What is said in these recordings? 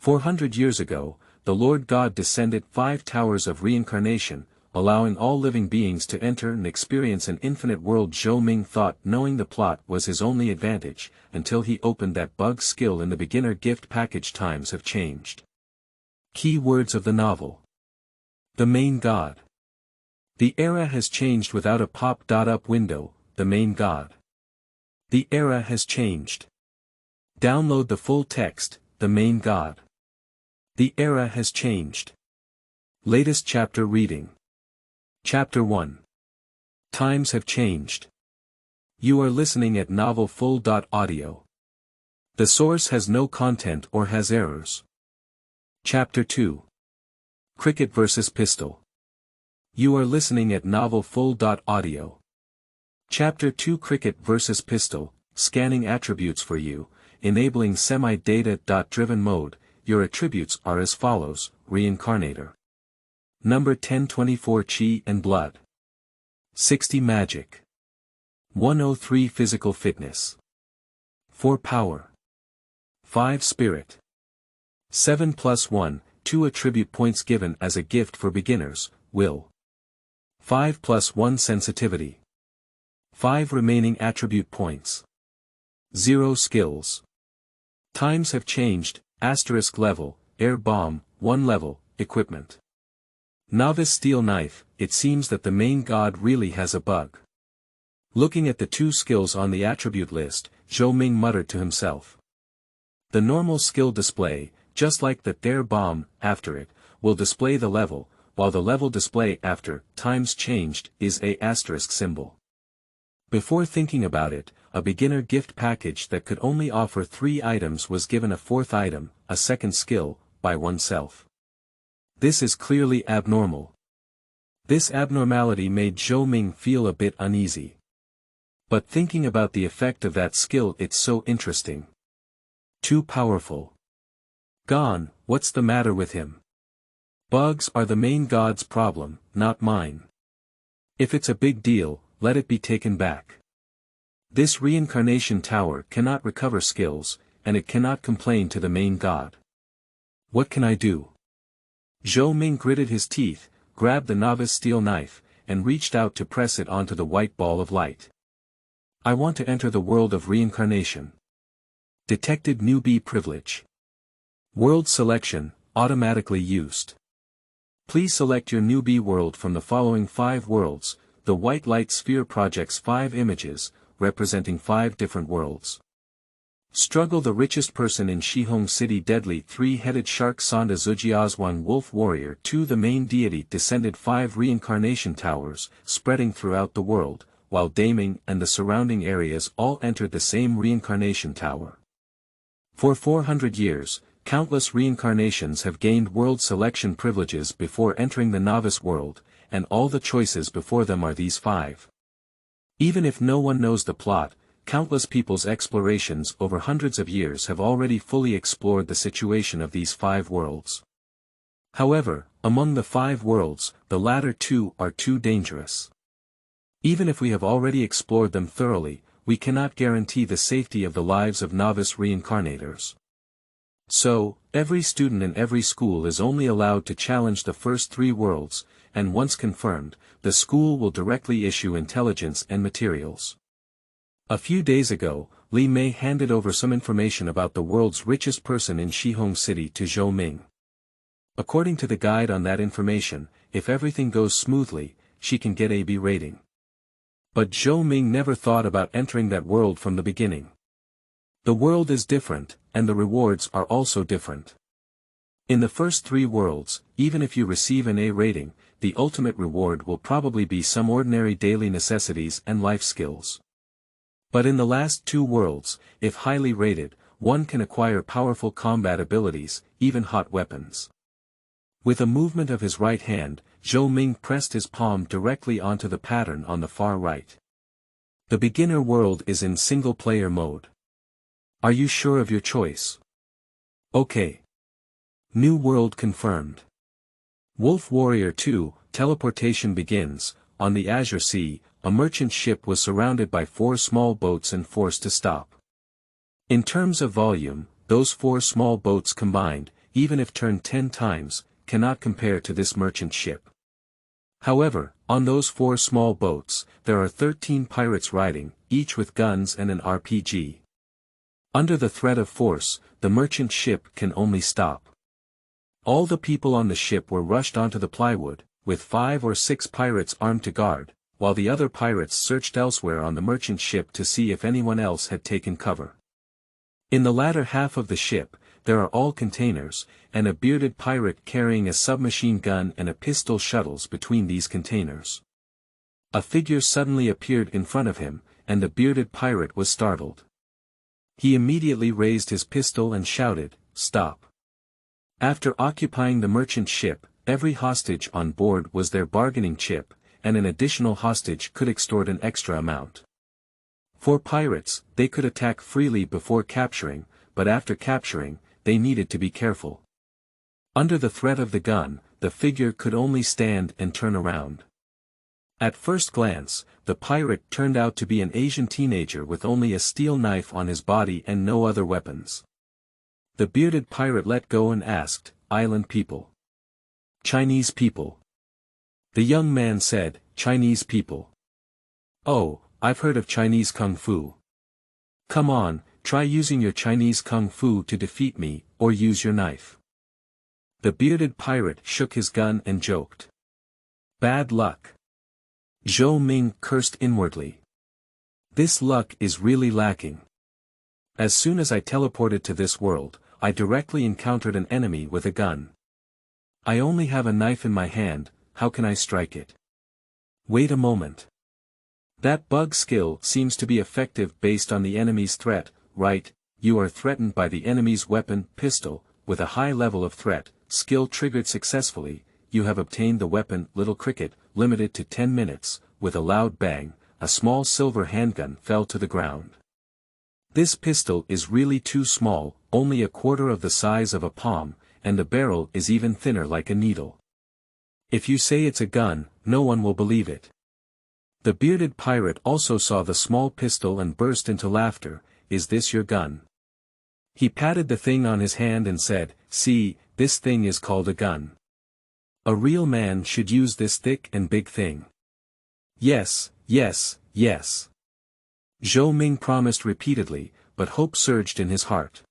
400 years ago, the Lord God descended 5 towers of reincarnation, allowing all living beings to enter and experience an infinite world. Zhou Ming thought knowing the plot was his only advantage, until he opened that bug skill in the beginner gift package. Times have changed. Key words of the novel. The main god. The era has changed without a pop-up window, the main god. The era has changed. Download the full text, the main god. The era has changed. Latest chapter reading. Chapter 1. Times have changed. You are listening at Novel Full.audio. The source has no content or has errors. Chapter 2. Cricket vs. Pistol. You are listening at Novel Full.audio. Chapter 2. Cricket vs. Pistol, scanning attributes for you, enabling semi-data-driven mode. Your attributes are as follows: Reincarnator. Number 1024 Chi and Blood. 60 Magic. 103 Physical Fitness. 4 Power. 5 Spirit. 7 + 1, 2 Attribute points given as a gift for beginners, Will. 5 + 1 Sensitivity. 5 remaining attribute points. 0 Skills. Times have changed, * level, Air Bomb, 1 level, Equipment. Novice Steel Knife. It seems that the main god really has a bug. Looking at the 2 skills on the attribute list, Zhou Ming muttered to himself. The normal skill display, just like the Air Bomb, after it, will display the level, while the level display after times changed is a * symbol. Before thinking about it, a beginner gift package that could only offer 3 items was given a 4th item, a second skill, by oneself. This is clearly abnormal. This abnormality made Zhou Ming feel a bit uneasy. But thinking about the effect of that skill, it's so interesting. Too powerful. Gone, what's the matter with him? Bugs are the main god's problem, not mine. If it's a big deal, let it be taken back. This reincarnation tower cannot recover skills, and it cannot complain to the main god. What can I do? Zhou Ming gritted his teeth, grabbed the novice steel knife, and reached out to press it onto the white ball of light. I want to enter the world of reincarnation. Detected newbie privilege. World selection, automatically used. Please select your newbie world from the following 5 worlds. The white light sphere projects 5 images, representing 5 different worlds. Struggle. The richest person in Shihong City. Deadly 3-headed shark. Sonda Zujiazwan Wolf Warrior 2. The main deity descended 5 reincarnation towers, spreading throughout the world, while Daming and the surrounding areas all entered the same reincarnation tower. For 400 years, countless reincarnations have gained world selection privileges before entering the novice world, and all the choices before them are these 5. Even if no one knows the plot, countless people's explorations over hundreds of years have already fully explored the situation of these 5 worlds. However, among the 5 worlds, the latter 2 are too dangerous. Even if we have already explored them thoroughly, we cannot guarantee the safety of the lives of novice reincarnators. So, every student in every school is only allowed to challenge the first 3 worlds, and once confirmed, the school will directly issue intelligence and materials. A few days ago, Li Mei handed over some information about the world's richest person in Shihong City to Zhou Ming. According to the guide on that information, if everything goes smoothly, she can get a B rating. But Zhou Ming never thought about entering that world from the beginning. The world is different, and the rewards are also different. In the first 3 worlds, even if you receive an A rating, the ultimate reward will probably be some ordinary daily necessities and life skills. But in the last 2 worlds, if highly rated, one can acquire powerful combat abilities, even hot weapons. With a movement of his right hand, Zhou Ming pressed his palm directly onto the pattern on the far right. The beginner world is in single-player mode. Are you sure of your choice? Okay. New world confirmed. Wolf Warrior 2, teleportation begins. On the Azure Sea, a merchant ship was surrounded by 4 small boats and forced to stop. In terms of volume, those 4 small boats combined, even if turned 10 times, cannot compare to this merchant ship. However, on those 4 small boats, there are 13 pirates riding, each with guns and an RPG. Under the threat of force, the merchant ship can only stop. All the people on the ship were rushed onto the plywood, with 5 or 6 pirates armed to guard, while the other pirates searched elsewhere on the merchant ship to see if anyone else had taken cover. In the latter half of the ship, there are all containers, and a bearded pirate carrying a submachine gun and a pistol shuttles between these containers. A figure suddenly appeared in front of him, and the bearded pirate was startled. He immediately raised his pistol and shouted, "Stop!" After occupying the merchant ship, every hostage on board was their bargaining chip, and an additional hostage could extort an extra amount. For pirates, they could attack freely before capturing, but after capturing, they needed to be careful. Under the threat of the gun, the figure could only stand and turn around. At first glance, the pirate turned out to be an Asian teenager with only a steel knife on his body and no other weapons. The bearded pirate let go and asked, "Island people?" "Chinese people." The young man said, "Chinese people. Oh, I've heard of Chinese Kung Fu. Come on, try using your Chinese Kung Fu to defeat me, or use your knife." The bearded pirate shook his gun and joked. "Bad luck." Zhou Ming cursed inwardly. This luck is really lacking. As soon as I teleported to this world, I directly encountered an enemy with a gun. I only have a knife in my hand, how can I strike it? Wait a moment. That bug skill seems to be effective based on the enemy's threat, right? You are threatened by the enemy's weapon, pistol, with a high level of threat, skill triggered successfully, you have obtained the weapon, Little Cricket, limited to 10 minutes, with a loud bang, a small silver handgun fell to the ground. This pistol is really too small, only a quarter of the size of a palm, and the barrel is even thinner like a needle. If you say it's a gun, no one will believe it. The bearded pirate also saw the small pistol and burst into laughter. "Is this your gun?" He patted the thing on his hand and said, "See, this thing is called a gun. A real man should use this thick and big thing." "Yes, yes, yes." Zhou Ming promised repeatedly, but hope surged in his heart.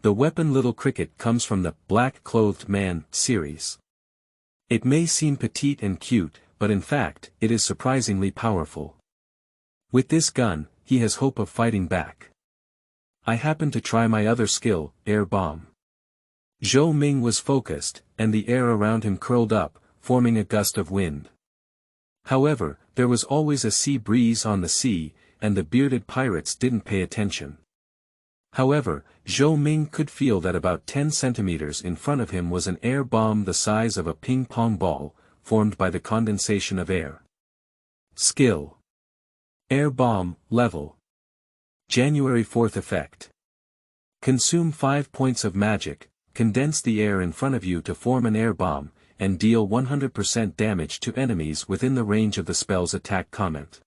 The weapon Little Cricket comes from the Black-Clothed Man series. It may seem petite and cute, but in fact, it is surprisingly powerful. With this gun, he has hope of fighting back. I happen to try my other skill, air bomb. Zhou Ming was focused, and the air around him curled up, forming a gust of wind. However, there was always a sea breeze on the sea, and the bearded pirates didn't pay attention. However, Zhou Ming could feel that about 10 centimeters in front of him was an air bomb the size of a ping-pong ball, formed by the condensation of air. Skill. Air bomb, level. January 4th effect. Consume 5 points of magic, condense the air in front of you to form an air bomb, and deal 100% damage to enemies within the range of the spell's attack comment.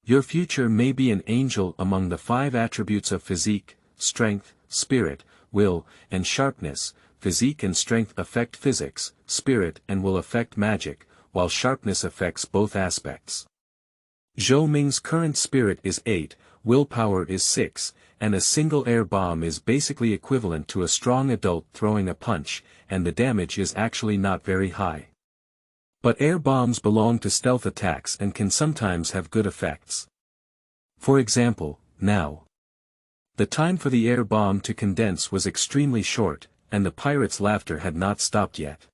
Your future may be an angel among the 5 attributes of physique, strength, spirit, will, and sharpness. Physique and strength affect physics, spirit and will affect magic, while sharpness affects both aspects. Zhou Ming's current spirit is 8, willpower is 6, and a single air bomb is basically equivalent to a strong adult throwing a punch, and the damage is actually not very high. But air bombs belong to stealth attacks and can sometimes have good effects. For example, now. The time for the air bomb to condense was extremely short, and the pirates' laughter had not stopped yet.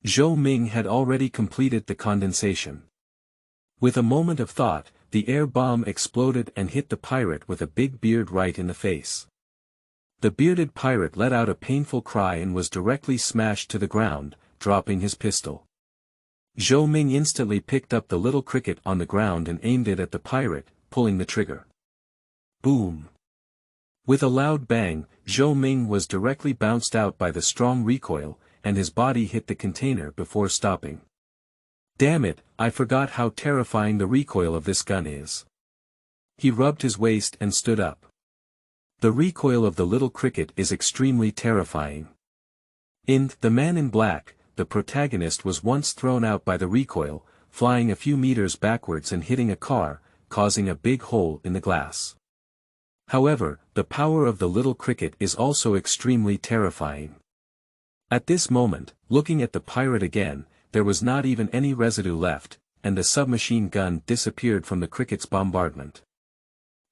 Zhou Ming had already completed the condensation. With a moment of thought, the air bomb exploded and hit the pirate with a big beard right in the face. The bearded pirate let out a painful cry and was directly smashed to the ground, dropping his pistol. Zhou Ming instantly picked up the Little Cricket on the ground and aimed it at the pirate, pulling the trigger. Boom! With a loud bang, Zhou Ming was directly bounced out by the strong recoil, and his body hit the container before stopping. Damn it, I forgot how terrifying the recoil of this gun is. He rubbed his waist and stood up. The recoil of the Little Cricket is extremely terrifying. In The Man in Black, the protagonist was once thrown out by the recoil, flying a few meters backwards and hitting a car, causing a big hole in the glass. However, the power of the little cricket is also extremely terrifying. At this moment, looking at the pirate again, there was not even any residue left, and the submachine gun disappeared from the cricket's bombardment.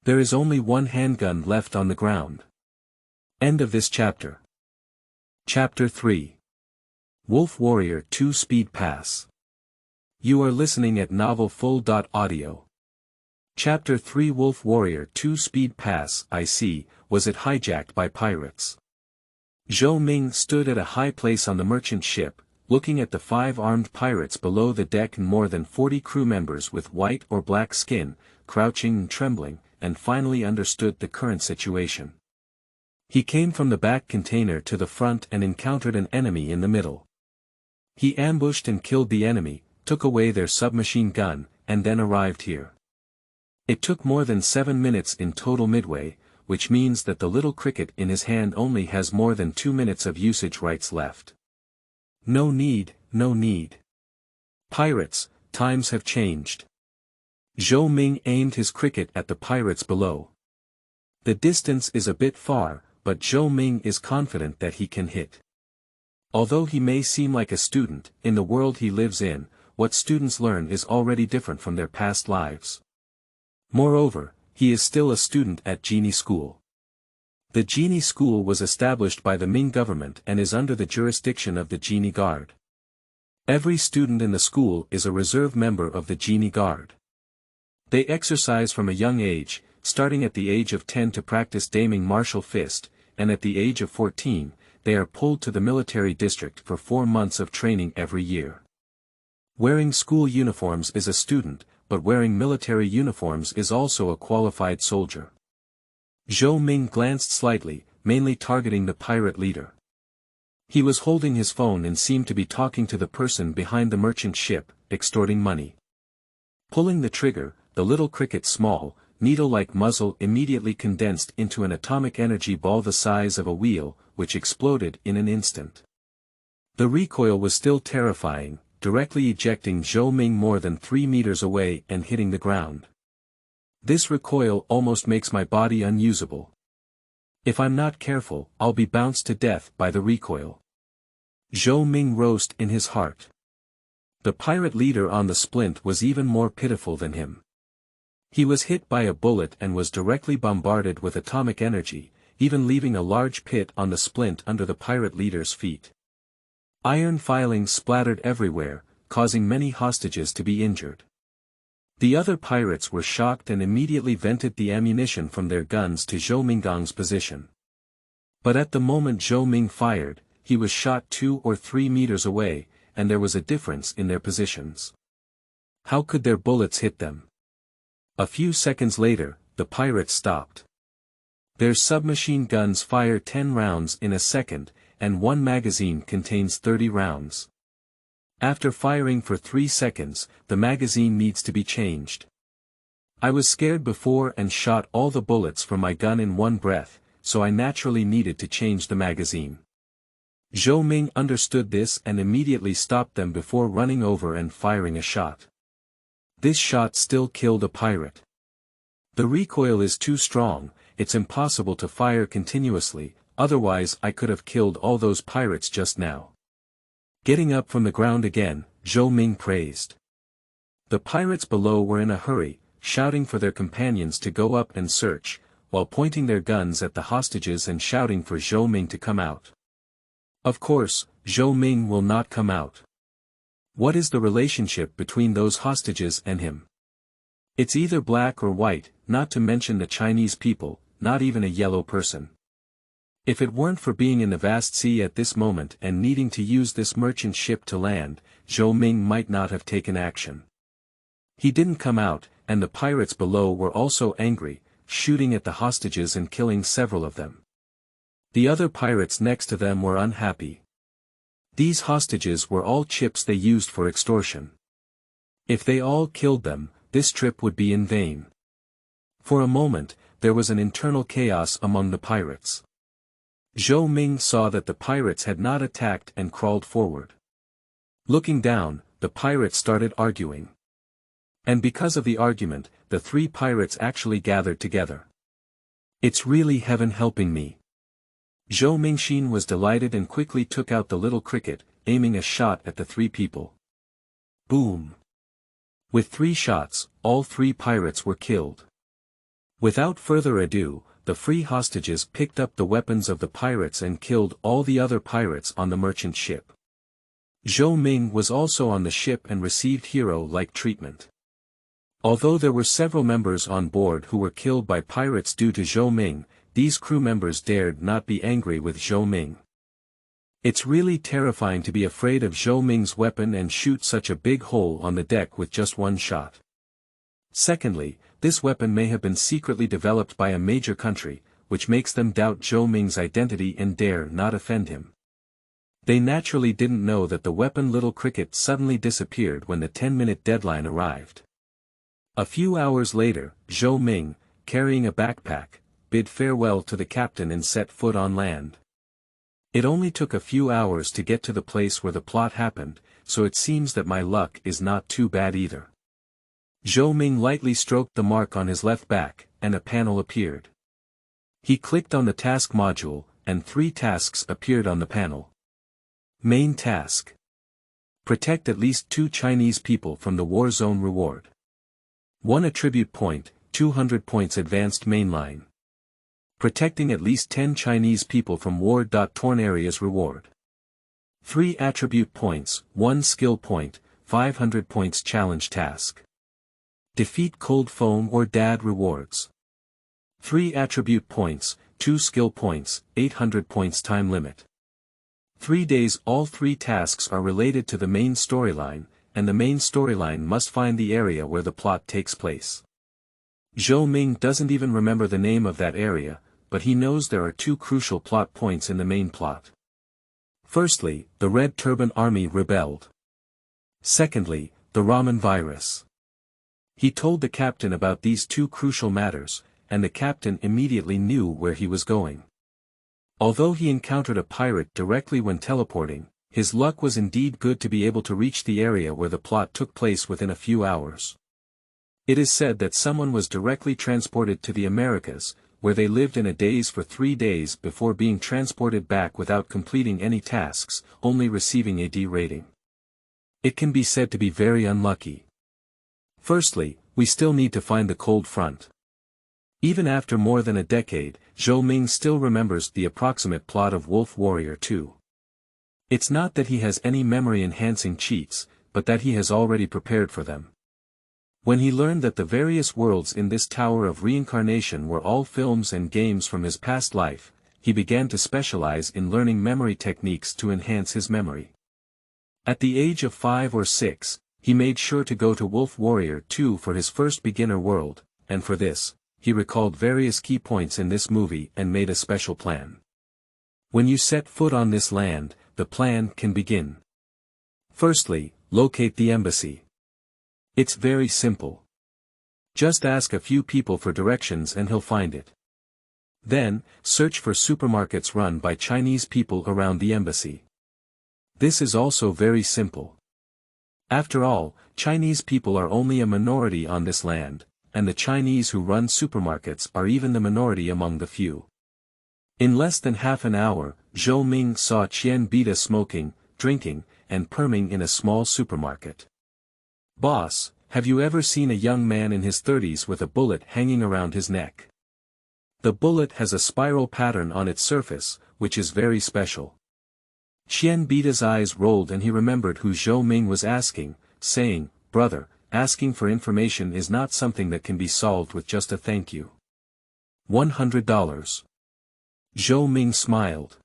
There is only one handgun left on the ground. End of this chapter. Chapter 3. Wolf Warrior 2 Speed Pass. You are listening at novelfull.audio. Chapter 3 Wolf Warrior 2 Speed Pass. I see, was it hijacked by pirates? Zhou Ming stood at a high place on the merchant ship, looking at the 5 armed pirates below the deck and more than 40 crew members with white or black skin, crouching and trembling, and finally understood the current situation. He came from the back container to the front and encountered an enemy in the middle. He ambushed and killed the enemy, took away their submachine gun, and then arrived here. It took more than 7 minutes in total midway, which means that the little cricket in his hand only has more than 2 minutes of usage rights left. No need, no need. Pirates, times have changed. Zhou Ming aimed his cricket at the pirates below. The distance is a bit far, but Zhou Ming is confident that he can hit. Although he may seem like a student, in the world he lives in, what students learn is already different from their past lives. Moreover, he is still a student at Genie School. The Genie School was established by the Ming government and is under the jurisdiction of the Genie Guard. Every student in the school is a reserve member of the Genie Guard. They exercise from a young age, starting at the age of 10 to practice daming martial fist, and at the age of 14, they are pulled to the military district for 4 months of training every year. Wearing school uniforms is a student, but wearing military uniforms is also a qualified soldier. Zhou Ming glanced slightly, mainly targeting the pirate leader. He was holding his phone and seemed to be talking to the person behind the merchant ship, extorting money. Pulling the trigger, the little cricket's small, needle-like muzzle immediately condensed into an atomic energy ball the size of a wheel, which exploded in an instant. The recoil was still terrifying, directly ejecting Zhou Ming more than 3 meters away and hitting the ground. This recoil almost makes my body unusable. If I'm not careful, I'll be bounced to death by the recoil. Zhou Ming roared in his heart. The pirate leader on the splint was even more pitiful than him. He was hit by a bullet and was directly bombarded with atomic energy, even leaving a large pit on the splint under the pirate leader's feet. Iron filings splattered everywhere, causing many hostages to be injured. The other pirates were shocked and immediately vented the ammunition from their guns to Zhou Minggang's position. But at the moment Zhou Ming fired, he was shot 2 or 3 meters away, and there was a difference in their positions. How could their bullets hit them? A few seconds later, the pirates stopped. Their submachine guns fire 10 rounds in a second, and one magazine contains 30 rounds. After firing for 3 seconds, the magazine needs to be changed. I was scared before and shot all the bullets from my gun in one breath, so I naturally needed to change the magazine. Zhou Ming understood this and immediately stopped them before running over and firing a shot. This shot still killed a pirate. The recoil is too strong, it's impossible to fire continuously, otherwise I could have killed all those pirates just now. Getting up from the ground again, Zhou Ming praised. The pirates below were in a hurry, shouting for their companions to go up and search, while pointing their guns at the hostages and shouting for Zhou Ming to come out. Of course, Zhou Ming will not come out. What is the relationship between those hostages and him? It's either black or white, not to mention the Chinese people, not even a yellow person. If it weren't for being in the vast sea at this moment and needing to use this merchant ship to land, Zhou Ming might not have taken action. He didn't come out, and the pirates below were also angry, shooting at the hostages and killing several of them. The other pirates next to them were unhappy. These hostages were all chips they used for extortion. If they all killed them, this trip would be in vain. For a moment, there was an internal chaos among the pirates. Zhou Ming saw that the pirates had not attacked and crawled forward. Looking down, the pirates started arguing. And because of the argument, the three pirates actually gathered together. It's really heaven helping me. Zhou Mingxin was delighted and quickly took out the little cricket, aiming a shot at the three people. Boom! With 3 shots, all 3 pirates were killed. Without further ado, the free hostages picked up the weapons of the pirates and killed all the other pirates on the merchant ship. Zhou Ming was also on the ship and received hero-like treatment. Although there were several members on board who were killed by pirates due to Zhou Ming, these crew members dared not be angry with Zhou Ming. It's really terrifying to be afraid of Zhou Ming's weapon and shoot such a big hole on the deck with just 1 shot. Secondly, this weapon may have been secretly developed by a major country, which makes them doubt Zhou Ming's identity and dare not offend him. They naturally didn't know that the weapon little cricket suddenly disappeared when the 10-minute deadline arrived. A few hours later, Zhou Ming, carrying a backpack, bid farewell to the captain and set foot on land. It only took a few hours to get to the place where the plot happened, so it seems that my luck is not too bad either. Zhou Ming lightly stroked the mark on his left back, and a panel appeared. He clicked on the task module, and 3 tasks appeared on the panel. Main task. Protect at least 2 Chinese people from the war zone reward. 1 attribute point, 200 points advanced mainline. Protecting at least 10 Chinese people from war-torn areas reward. 3 attribute points, 1 skill point, 500 points challenge task. Defeat cold foam or dad rewards. 3 attribute points, 2 skill points, 800 points time limit. 3 days. All 3 tasks are related to the main storyline, and the main storyline must find the area where the plot takes place. Zhou Ming doesn't even remember the name of that area, but he knows there are 2 crucial plot points in the main plot. Firstly, the Red Turban Army rebelled. Secondly, the Ramen virus. He told the captain about these 2 crucial matters, and the captain immediately knew where he was going. Although he encountered a pirate directly when teleporting, his luck was indeed good to be able to reach the area where the plot took place within a few hours. It is said that someone was directly transported to the Americas, where they lived in a daze for 3 days before being transported back without completing any tasks, only receiving a D rating. It can be said to be very unlucky. Firstly, we still need to find the cold front. Even after more than a decade, Zhou Ming still remembers the approximate plot of Wolf Warrior 2. It's not that he has any memory-enhancing cheats, but that he has already prepared for them. When he learned that the various worlds in this Tower of Reincarnation were all films and games from his past life, he began to specialize in learning memory techniques to enhance his memory. At the age of 5 or 6, he made sure to go to Wolf Warrior 2 for his first beginner world, and for this, he recalled various key points in this movie and made a special plan. When you set foot on this land, the plan can begin. Firstly, locate the embassy. It's very simple. Just ask a few people for directions and he'll find it. Then, search for supermarkets run by Chinese people around the embassy. This is also very simple. After all, Chinese people are only a minority on this land, and the Chinese who run supermarkets are even the minority among the few. In less than half an hour, Zhou Ming saw Qian Bida smoking, drinking, and perming in a small supermarket. "Boss, have you ever seen a young man in his 30s with a bullet hanging around his neck? The bullet has a spiral pattern on its surface, which is very special." Qian Bida's eyes rolled and he remembered who Zhou Ming was asking, saying, "Brother, asking for information is not something that can be solved with just a thank you." $100. Zhou Ming smiled.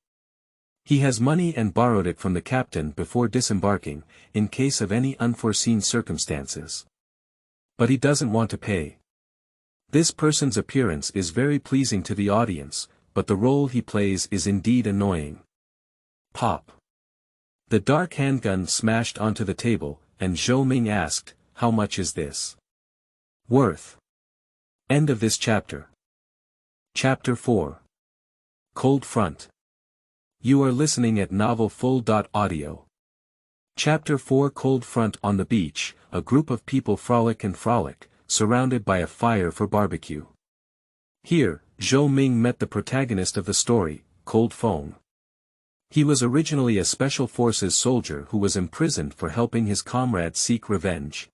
He has money and borrowed it from the captain before disembarking, in case of any unforeseen circumstances. But he doesn't want to pay. This person's appearance is very pleasing to the audience, but the role he plays is indeed annoying. Pop. The dark handgun smashed onto the table, and Zhou Ming asked, "How much is this worth?" End of this chapter. Chapter 4. Cold Front. You are listening at Novel Full. Audio. Chapter 4 Cold Front. On the beach, a group of people frolic, surrounded by a fire for barbecue. Here, Zhou Ming met the protagonist of the story, Cold Fong. He was originally a Special Forces soldier who was imprisoned for helping his comrade seek revenge.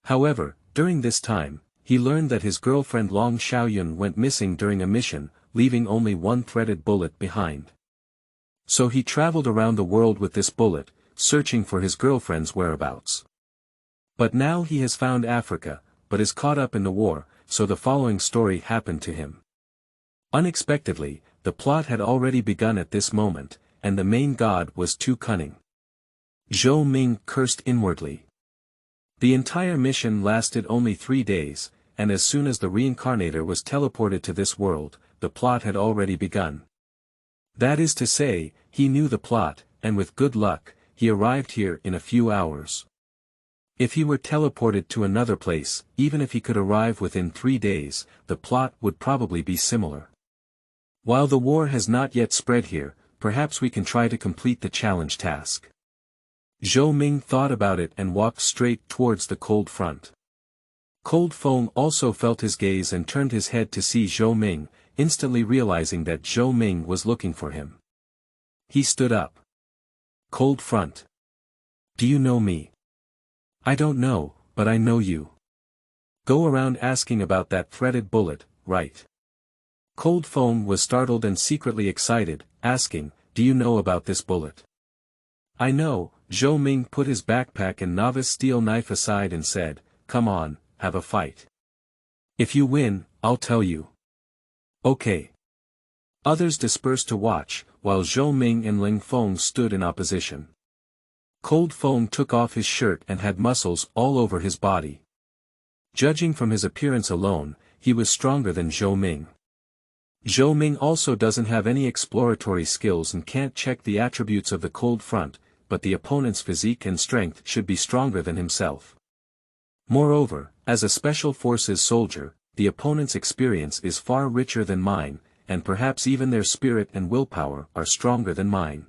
However, during this time, he learned that his girlfriend Long Xiaoyun went missing during a mission, leaving only one threaded bullet behind. So he traveled around the world with this bullet, searching for his girlfriend's whereabouts. But now he has found Africa, but is caught up in the war, so the following story happened to him. Unexpectedly, the plot had already begun at this moment, and the main god was too cunning. Zhou Ming cursed inwardly. The entire mission lasted only 3 days, and as soon as the reincarnator was teleported to this world, the plot had already begun. That is to say, he knew the plot, and with good luck, he arrived here in a few hours. If he were teleported to another place, even if he could arrive within 3 days, the plot would probably be similar. While the war has not yet spread here, perhaps we can try to complete the challenge task. Zhou Ming thought about it and walked straight towards the cold front. Cold Fong also felt his gaze and turned his head to see Zhou Ming, instantly realizing that Zhou Ming was looking for him. He stood up. Cold Front. Do you know me? I don't know, but I know you. Go around asking about that threaded bullet, right? Cold Fong was startled and secretly excited, asking, do you know about this bullet? I know. Zhou Ming put his backpack and novice steel knife aside and said, come on, have a fight. If you win, I'll tell you. Okay. Others dispersed to watch, while Zhou Ming and Ling Feng stood in opposition. Cold Fong took off his shirt and had muscles all over his body. Judging from his appearance alone, he was stronger than Zhou Ming. Zhou Ming also doesn't have any exploratory skills and can't check the attributes of the cold front, but the opponent's physique and strength should be stronger than himself. Moreover, as a Special Forces soldier, the opponent's experience is far richer than mine, and perhaps even their spirit and willpower are stronger than mine.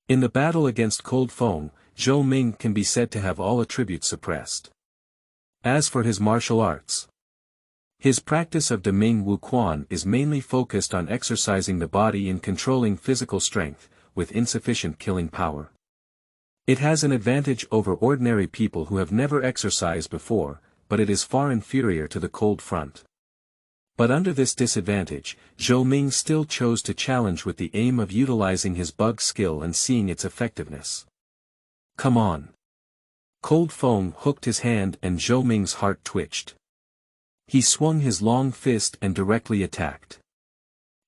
In the battle against Cold Fong, Zhou Ming can be said to have all attributes suppressed. As for his martial arts, his practice of Deming Wu Quan is mainly focused on exercising the body and controlling physical strength, with insufficient killing power. It has an advantage over ordinary people who have never exercised before, but it is far inferior to the cold front. But under this disadvantage, Zhou Ming still chose to challenge with the aim of utilizing his bug skill and seeing its effectiveness. Come on. Cold Fong hooked his hand and Zhou Ming's heart twitched. He swung his long fist and directly attacked.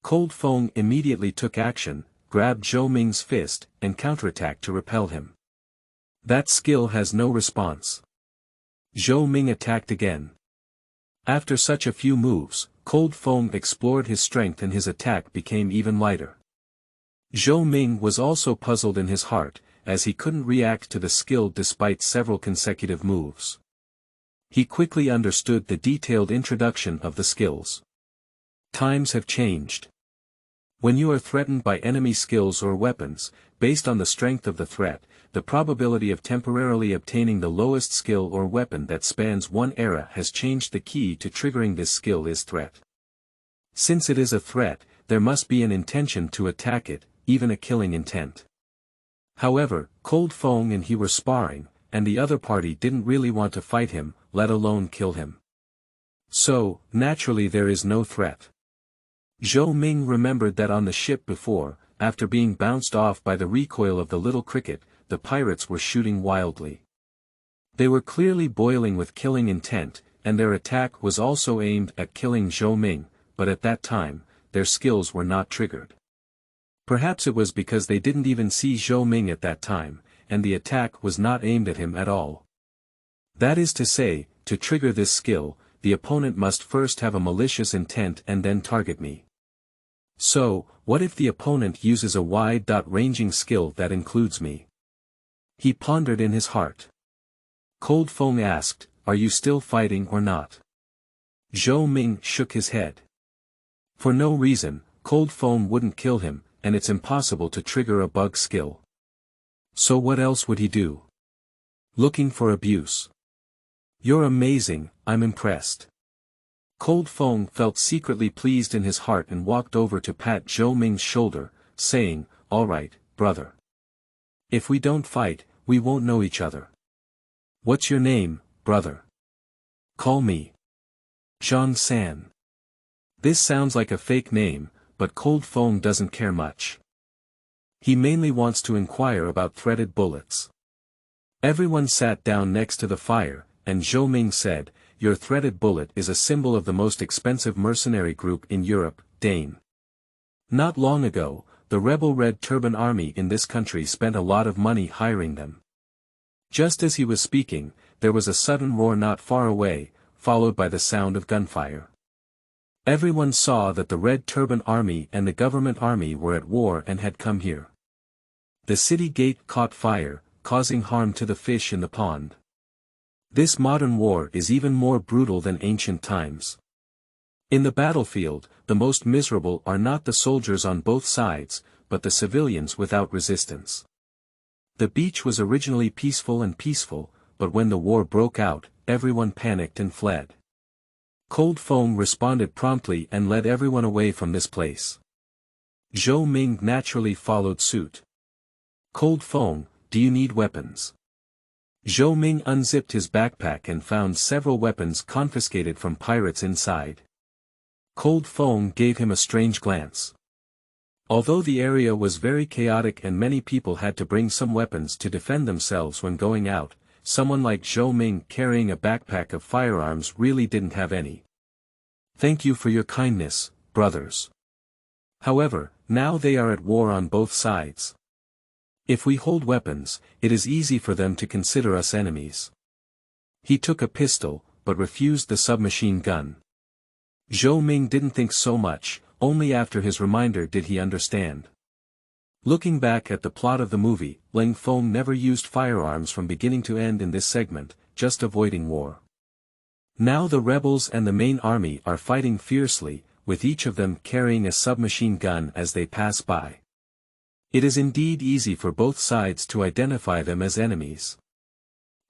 Cold Fong immediately took action, grabbed Zhou Ming's fist, and counterattacked to repel him. That skill has no response. Zhou Ming attacked again. After such a few moves, Cold Fong explored his strength and his attack became even lighter. Zhou Ming was also puzzled in his heart, as he couldn't react to the skill despite several consecutive moves. He quickly understood the detailed introduction of the skills. Times have changed. When you are threatened by enemy skills or weapons, based on the strength of the threat, the probability of temporarily obtaining the lowest skill or weapon that spans one era has changed. The key to triggering this skill is threat. Since it is a threat, there must be an intention to attack it, even a killing intent. However, Cold Fong and he were sparring, and the other party didn't really want to fight him, let alone kill him. So, naturally there is no threat. Zhou Ming remembered that on the ship before, after being bounced off by the recoil of the little cricket, the pirates were shooting wildly. They were clearly boiling with killing intent, and their attack was also aimed at killing Zhou Ming, but at that time, their skills were not triggered. Perhaps it was because they didn't even see Zhou Ming at that time, and the attack was not aimed at him at all. That is to say, to trigger this skill, the opponent must first have a malicious intent and then target me. So, what if the opponent uses a wide-ranging skill that includes me? He pondered in his heart. Cold Fong asked, are you still fighting or not? Zhou Ming shook his head. For no reason, Cold Fong wouldn't kill him, and it's impossible to trigger a bug skill. So what else would he do? Looking for abuse. You're amazing, I'm impressed. Cold Fong felt secretly pleased in his heart and walked over to pat Zhou Ming's shoulder, saying, "All right, brother. If we don't fight, we won't know each other. What's your name, brother?" "Call me Zhang San." This sounds like a fake name, but Cold Fong doesn't care much. He mainly wants to inquire about threaded bullets. Everyone sat down next to the fire, and Zhou Ming said, "Your threaded bullet is a symbol of the most expensive mercenary group in Europe, Dane. Not long ago, the rebel Red Turban Army in this country spent a lot of money hiring them." Just as he was speaking, there was a sudden roar not far away, followed by the sound of gunfire. Everyone saw that the Red Turban Army and the government army were at war and had come here. The city gate caught fire, causing harm to the fish in the pond. This modern war is even more brutal than ancient times. In the battlefield, the most miserable are not the soldiers on both sides, but the civilians without resistance. The beach was originally peaceful, but when the war broke out, everyone panicked and fled. Cold Fong responded promptly and led everyone away from this place. Zhou Ming naturally followed suit. "Cold Fong, do you need weapons?" Zhou Ming unzipped his backpack and found several weapons confiscated from pirates inside. Cold Fong gave him a strange glance. Although the area was very chaotic and many people had to bring some weapons to defend themselves when going out, someone like Zhou Ming carrying a backpack of firearms really didn't have any. "Thank you for your kindness, brothers. However, now they are at war on both sides. If we hold weapons, it is easy for them to consider us enemies." He took a pistol, but refused the submachine gun. Zhou Ming didn't think so much, only after his reminder did he understand. Looking back at the plot of the movie, Leng Feng never used firearms from beginning to end in this segment, just avoiding war. Now the rebels and the main army are fighting fiercely, with each of them carrying a submachine gun as they pass by. It is indeed easy for both sides to identify them as enemies.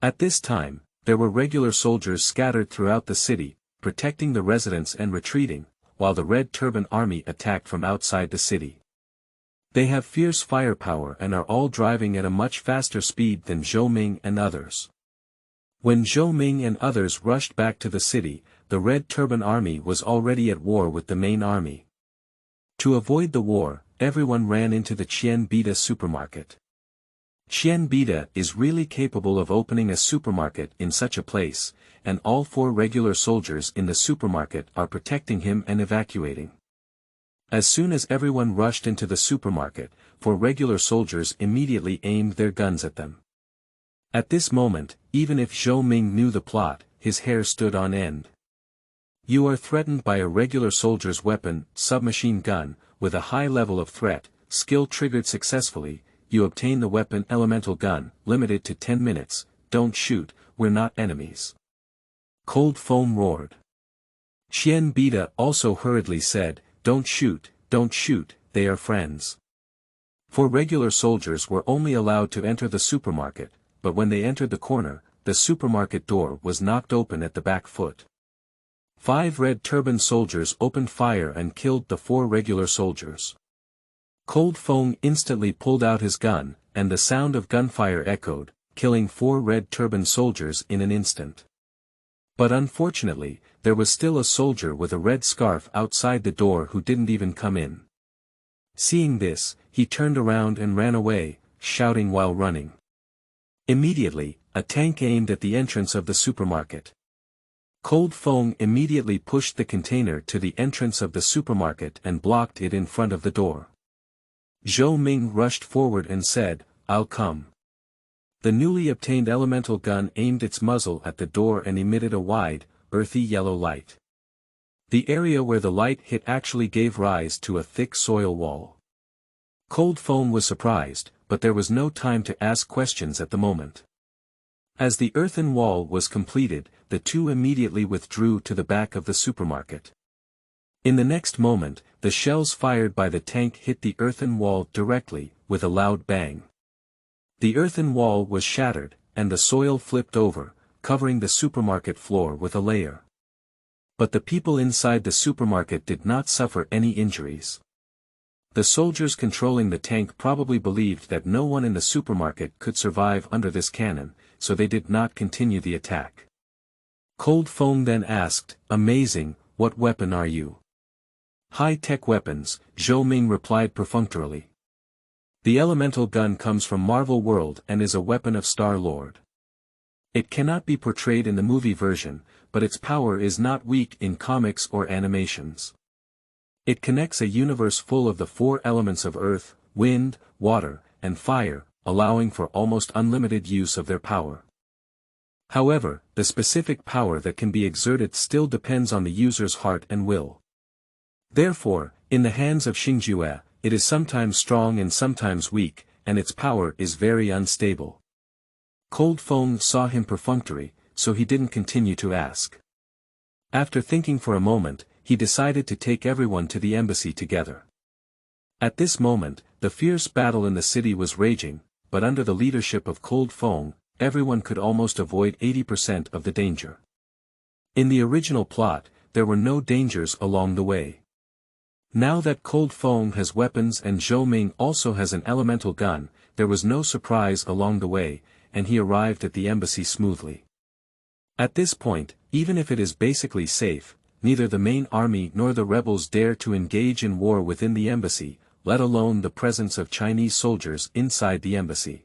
At this time, there were regular soldiers scattered throughout the city, protecting the residents and retreating, while the Red Turban Army attacked from outside the city. They have fierce firepower and are all driving at a much faster speed than Zhou Ming and others. When Zhou Ming and others rushed back to the city, the Red Turban Army was already at war with the main army. To avoid the war, everyone ran into the Qian Bida supermarket. Qian Bida is really capable of opening a supermarket in such a place, and all 4 regular soldiers in the supermarket are protecting him and evacuating. As soon as everyone rushed into the supermarket, 4 regular soldiers immediately aimed their guns at them. At this moment, even if Zhou Ming knew the plot, his hair stood on end. You are threatened by a regular soldier's weapon, submachine gun, with a high level of threat, skill triggered successfully, you obtain the weapon elemental gun, limited to 10 minutes, don't shoot, we're not enemies. Cold Foam roared. Qian Bida also hurriedly said, don't shoot, they are friends. 4 regular soldiers were only allowed to enter the supermarket, but when they entered the corner, the supermarket door was knocked open at the back foot. 5 red turban soldiers opened fire and killed the 4 regular soldiers. Cold Foam instantly pulled out his gun, and the sound of gunfire echoed, killing 4 red turban soldiers in an instant. But unfortunately, there was still a soldier with a red scarf outside the door who didn't even come in. Seeing this, he turned around and ran away, shouting while running. Immediately, a tank aimed at the entrance of the supermarket. Cold Foam immediately pushed the container to the entrance of the supermarket and blocked it in front of the door. Zhou Ming rushed forward and said, I'll come. The newly obtained elemental gun aimed its muzzle at the door and emitted a wide, earthy yellow light. The area where the light hit actually gave rise to a thick soil wall. Cold Foam was surprised, but there was no time to ask questions at the moment. As the earthen wall was completed, the 2 immediately withdrew to the back of the supermarket. In the next moment, the shells fired by the tank hit the earthen wall directly, with a loud bang. The earthen wall was shattered, and the soil flipped over, covering the supermarket floor with a layer. But the people inside the supermarket did not suffer any injuries. The soldiers controlling the tank probably believed that no one in the supermarket could survive under this cannon, so they did not continue the attack. Cold Foam then asked, "Amazing, what weapon are you?" "High-tech weapons," Zhou Ming replied perfunctorily. "The elemental gun comes from Marvel World and is a weapon of Star-Lord. It cannot be portrayed in the movie version, but its power is not weak in comics or animations. It connects a universe full of the four elements of earth, wind, water, and fire, allowing for almost unlimited use of their power. However, the specific power that can be exerted still depends on the user's heart and will. Therefore, in the hands of Xingjue, it is sometimes strong and sometimes weak, and its power is very unstable." Cold Foam saw him perfunctory, so he didn't continue to ask. After thinking for a moment, he decided to take everyone to the embassy together. At this moment, the fierce battle in the city was raging, but under the leadership of Cold Foam, everyone could almost avoid 80% of the danger. In the original plot, there were no dangers along the way. Now that Cold Foam has weapons and Zhou Ming also has an elemental gun, there was no surprise along the way, and he arrived at the embassy smoothly. At this point, even if it is basically safe, neither the main army nor the rebels dare to engage in war within the embassy, let alone the presence of Chinese soldiers inside the embassy.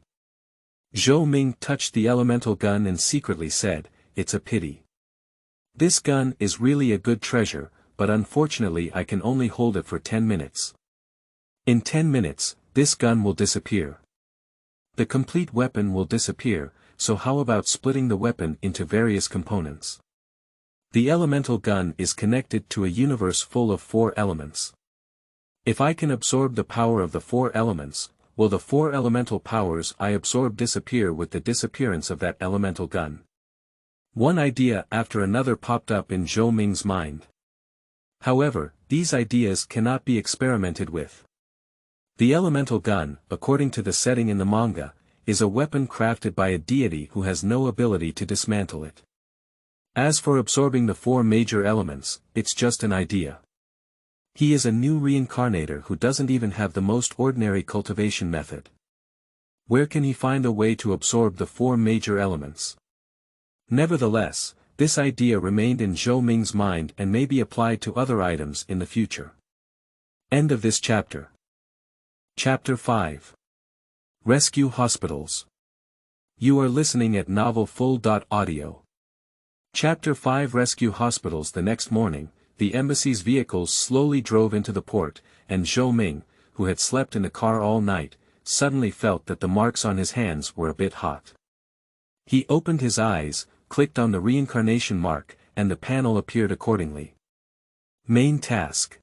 Zhou Ming touched the elemental gun and secretly said, "It's a pity. This gun is really a good treasure, but unfortunately I can only hold it for 10 minutes. In 10 minutes, this gun will disappear. The complete weapon will disappear, so how about splitting the weapon into various components? The elemental gun is connected to a universe full of four elements. If I can absorb the power of the four elements, will the four elemental powers I absorb disappear with the disappearance of that elemental gun?" One idea after another popped up in Zhou Ming's mind. However, these ideas cannot be experimented with. The elemental gun, according to the setting in the manga, is a weapon crafted by a deity who has no ability to dismantle it. As for absorbing the four major elements, it's just an idea. He is a new reincarnator who doesn't even have the most ordinary cultivation method. Where can he find a way to absorb the four major elements? Nevertheless, this idea remained in Zhou Ming's mind and may be applied to other items in the future. End of this chapter. Chapter 5. Rescue Hospitals. You are listening at novelfull.audio. Chapter 5. Rescue Hospitals. The next morning, the embassy's vehicles slowly drove into the port, and Zhou Ming, who had slept in the car all night, suddenly felt that the marks on his hands were a bit hot. He opened his eyes, clicked on the reincarnation mark, and the panel appeared accordingly. Main task.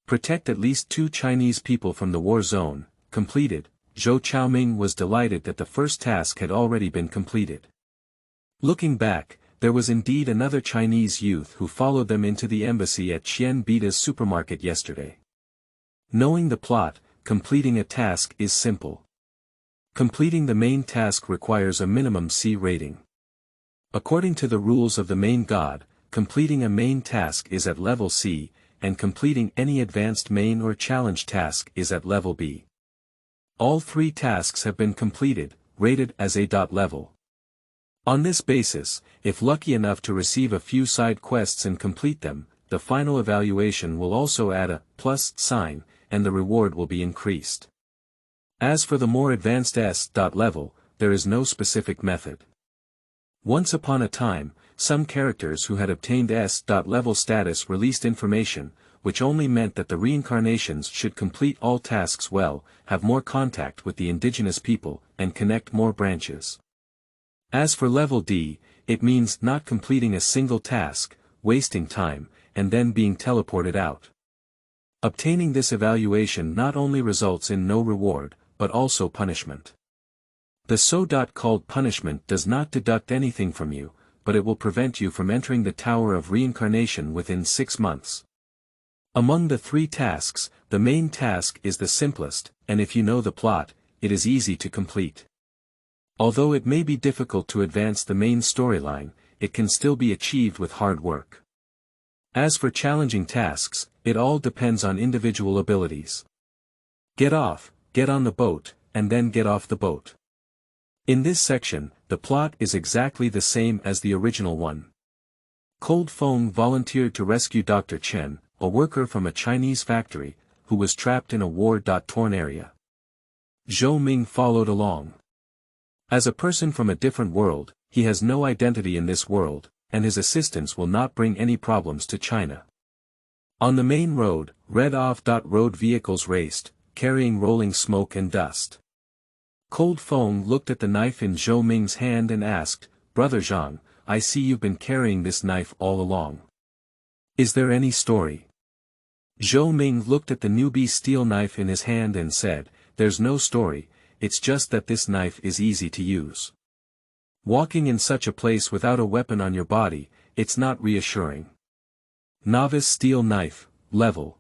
Protect at least 2 Chinese people from the war zone. Completed. Zhou Chaoming was delighted that the first task had already been completed. Looking back, there was indeed another Chinese youth who followed them into the embassy at Qian Bita's supermarket yesterday. Knowing the plot, completing a task is simple. Completing the main task requires a minimum C rating. According to the rules of the main god, completing a main task is at level C, and completing any advanced main or challenge task is at level B. All 3 tasks have been completed, rated as A. level. On this basis, if lucky enough to receive a few side quests and complete them, the final evaluation will also add a plus sign, and the reward will be increased. As for the more advanced S. level, there is no specific method. Once upon a time, some characters who had obtained S. level status released information, which only meant that the reincarnations should complete all tasks well, have more contact with the indigenous people, and connect more branches. As for level D, it means not completing a single task, wasting time, and then being teleported out. Obtaining this evaluation not only results in no reward, but also punishment. The so-called punishment does not deduct anything from you, but it will prevent you from entering the Tower of Reincarnation within 6 months. Among the three tasks, the main task is the simplest, and if you know the plot, it is easy to complete. Although it may be difficult to advance the main storyline, it can still be achieved with hard work. As for challenging tasks, it all depends on individual abilities. Get on the boat, and then get off the boat. In this section, the plot is exactly the same as the original one. Cold Fong volunteered to rescue Dr. Chen, a worker from a Chinese factory, who was trapped in a war-torn area. Zhou Ming followed along. As a person from a different world, he has no identity in this world, and his assistance will not bring any problems to China. On the main road, red off-road vehicles raced, carrying rolling smoke and dust. Cold Fong looked at the knife in Zhou Ming's hand and asked, "Brother Zhang, I see you've been carrying this knife all along. Is there any story?" Zhou Ming looked at the newbie steel knife in his hand and said, "There's no story, it's just that this knife is easy to use. Walking in such a place without a weapon on your body, it's not reassuring." Novice steel knife, level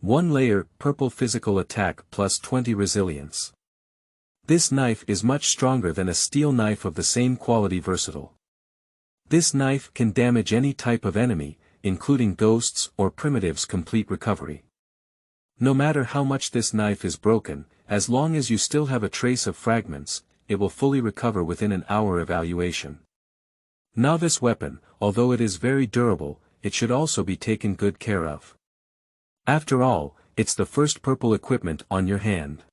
1 layer, purple physical attack plus 20 resilience. This knife is much stronger than a steel knife of the same quality versatile. This knife can damage any type of enemy, including ghosts or primitives. Complete recovery. No matter how much this knife is broken, as long as you still have a trace of fragments, it will fully recover within an hour evaluation. Novice weapon, although it is very durable, it should also be taken good care of. After all, it's the first purple equipment on your hand.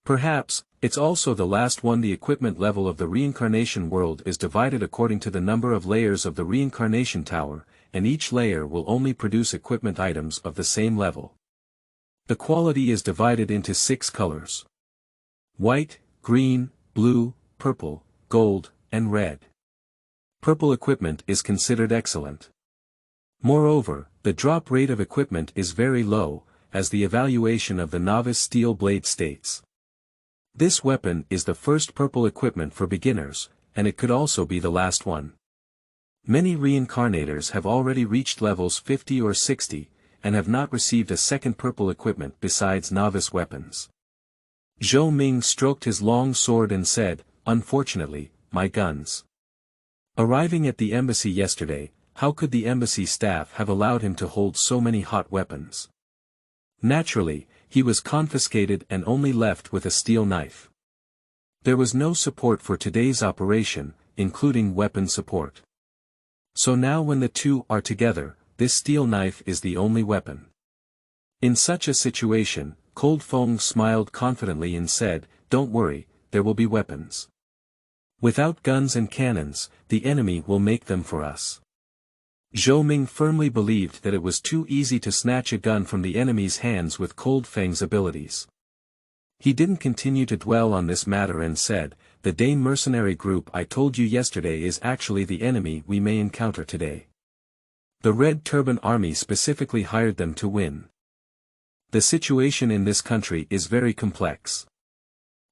Perhaps, it's also the last one. The equipment level of the reincarnation world is divided according to the number of layers of the reincarnation tower, and each layer will only produce equipment items of the same level. The quality is divided into 6 colors: white, green, blue, purple, gold, and red. Purple equipment is considered excellent. Moreover, the drop rate of equipment is very low, as the evaluation of the novice steel blade states. This weapon is the first purple equipment for beginners, and it could also be the last one. Many reincarnators have already reached levels 50 or 60, and have not received a second purple equipment besides novice weapons. Zhou Ming stroked his long sword and said, "Unfortunately, my guns." Arriving at the embassy yesterday, how could the embassy staff have allowed him to hold so many hot weapons? Naturally, he was confiscated and only left with a steel knife. There was no support for today's operation, including weapon support. So now when the two are together, this steel knife is the only weapon. In such a situation, Cold Fong smiled confidently and said, "Don't worry, there will be weapons. Without guns and cannons, the enemy will make them for us." Zhou Ming firmly believed that it was too easy to snatch a gun from the enemy's hands with Cold Feng's abilities. He didn't continue to dwell on this matter and said, "The Dane mercenary group I told you yesterday is actually the enemy we may encounter today. The Red Turban Army specifically hired them to win. The situation in this country is very complex.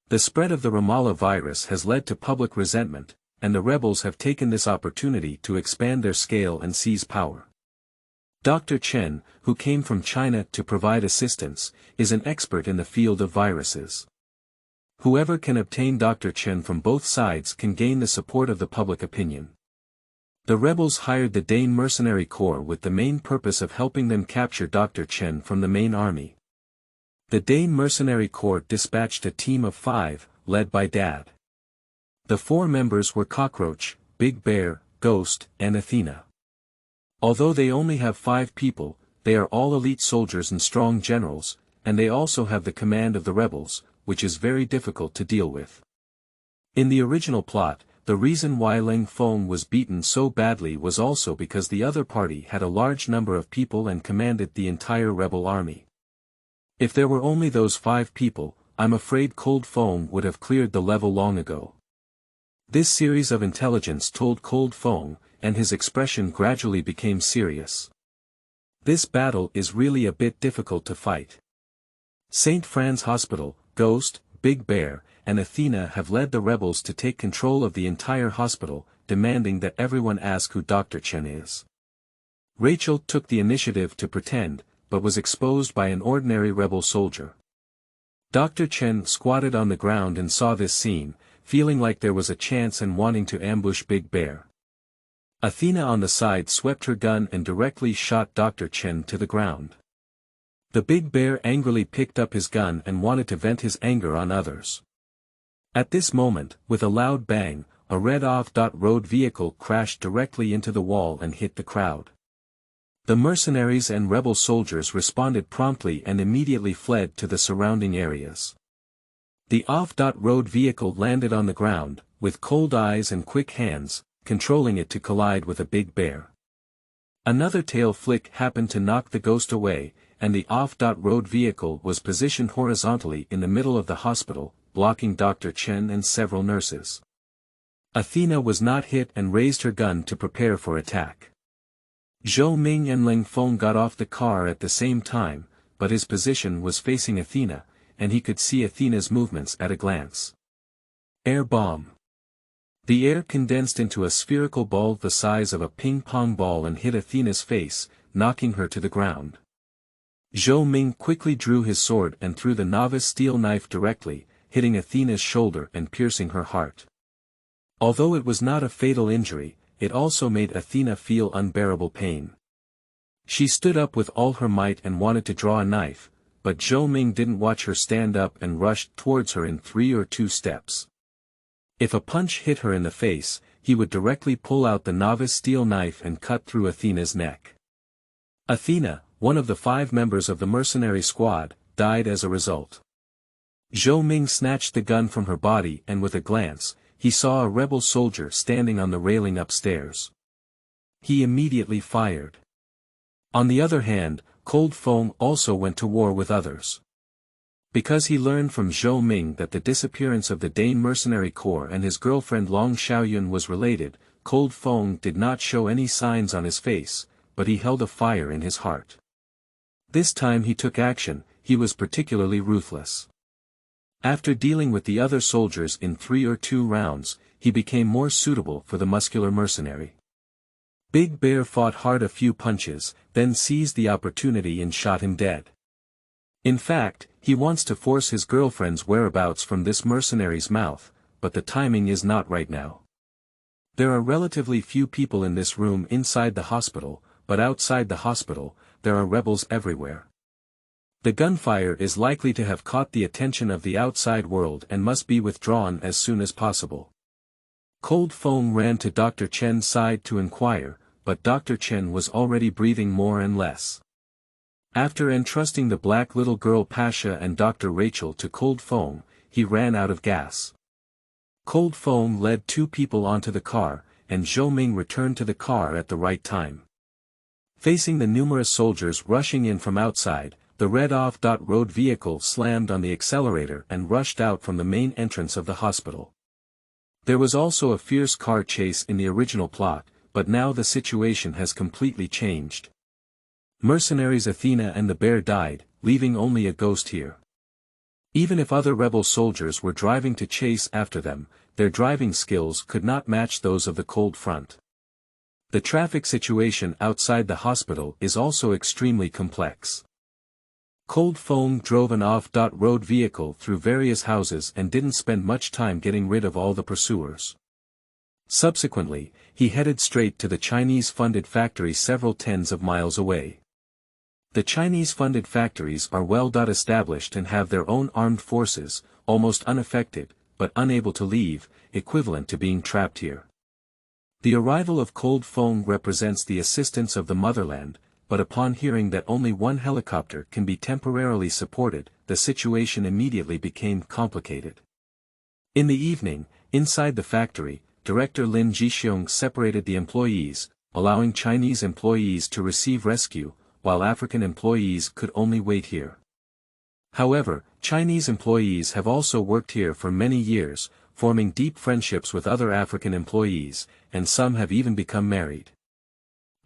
The spread of the Ramallah virus has led to public resentment, and the rebels have taken this opportunity to expand their scale and seize power. Dr. Chen, who came from China to provide assistance, is an expert in the field of viruses. Whoever can obtain Dr. Chen from both sides can gain the support of the public opinion. The rebels hired the Dane Mercenary Corps with the main purpose of helping them capture Dr. Chen from the main army. The Dane Mercenary Corps dispatched a team of 5, led by Dad. The 4 members were Cockroach, Big Bear, Ghost, and Athena. Although they only have 5 people, they are all elite soldiers and strong generals, and they also have the command of the rebels, which is very difficult to deal with. In the original plot, the reason why Leng Feng was beaten so badly was also because the other party had a large number of people and commanded the entire rebel army. If there were only those 5 people, I'm afraid Cold Feng would have cleared the level long ago. This series of intelligence told Cold Feng, and his expression gradually became serious. This battle is really a bit difficult to fight. St. Fran's Hospital, Ghost, Big Bear, and Athena have led the rebels to take control of the entire hospital, demanding that everyone ask who Dr. Chen is. Rachel took the initiative to pretend, but was exposed by an ordinary rebel soldier. Dr. Chen squatted on the ground and saw this scene, feeling like there was a chance and wanting to ambush Big Bear. Athena on the side swept her gun and directly shot Dr. Chen to the ground. The Big Bear angrily picked up his gun and wanted to vent his anger on others. At this moment, with a loud bang, a red off-road vehicle crashed directly into the wall and hit the crowd. The mercenaries and rebel soldiers responded promptly and immediately fled to the surrounding areas. The off-road vehicle landed on the ground, with cold eyes and quick hands, controlling it to collide with a Big Bear. Another tail flick happened to knock the ghost away, and the off-road vehicle was positioned horizontally in the middle of the hospital, blocking Dr. Chen and several nurses. Athena was not hit and raised her gun to prepare for attack. Zhou Ming and Ling Feng got off the car at the same time, but his position was facing Athena, and he could see Athena's movements at a glance. Air bomb. The air condensed into a spherical ball the size of a ping-pong ball and hit Athena's face, knocking her to the ground. Zhou Ming quickly drew his sword and threw the novice steel knife directly, hitting Athena's shoulder and piercing her heart. Although it was not a fatal injury, it also made Athena feel unbearable pain. She stood up with all her might and wanted to draw a knife, but Zhou Ming didn't watch her stand up and rushed towards her in 3 or 2 steps. If a punch hit her in the face, he would directly pull out the novice steel knife and cut through Athena's neck. Athena, one of the 5 members of the mercenary squad, died as a result. Zhou Ming snatched the gun from her body and with a glance, he saw a rebel soldier standing on the railing upstairs. He immediately fired. On the other hand, Cold Feng also went to war with others. Because he learned from Zhou Ming that the disappearance of the Dane mercenary corps and his girlfriend Long Xiaoyun was related, Cold Feng did not show any signs on his face, but he held a fire in his heart. This time he took action, he was particularly ruthless. After dealing with the other soldiers in 3 or 2 rounds, he became more suitable for the muscular mercenary. Big Bear fought hard a few punches, then seized the opportunity and shot him dead. In fact, he wants to force his girlfriend's whereabouts from this mercenary's mouth, but the timing is not right now. There are relatively few people in this room inside the hospital, but outside the hospital, there are rebels everywhere. The gunfire is likely to have caught the attention of the outside world and must be withdrawn as soon as possible. Cold Feng ran to Dr. Chen's side to inquire, but Dr. Chen was already breathing more and less. After entrusting the black little girl Pasha and Dr. Rachel to Cold Feng, he ran out of gas. Cold Feng led 2 people onto the car, and Zhou Ming returned to the car at the right time. Facing the numerous soldiers rushing in from outside, the red off-road vehicle slammed on the accelerator and rushed out from the main entrance of the hospital. There was also a fierce car chase in the original plot, but now the situation has completely changed. Mercenaries Athena and the bear died, leaving only a ghost here. Even if other rebel soldiers were driving to chase after them, their driving skills could not match those of the cold front. The traffic situation outside the hospital is also extremely complex. Cold Feng drove an off-road vehicle through various houses and didn't spend much time getting rid of all the pursuers. Subsequently, he headed straight to the Chinese-funded factory several tens of miles away. The Chinese-funded factories are well established and have their own armed forces, almost unaffected, but unable to leave, equivalent to being trapped here. The arrival of Cold Feng represents the assistance of the motherland, but upon hearing that only 1 helicopter can be temporarily supported, the situation immediately became complicated. In the evening, inside the factory, Director Lin Jixiong separated the employees, allowing Chinese employees to receive rescue, while African employees could only wait here. However, Chinese employees have also worked here for many years, forming deep friendships with other African employees, and some have even become married.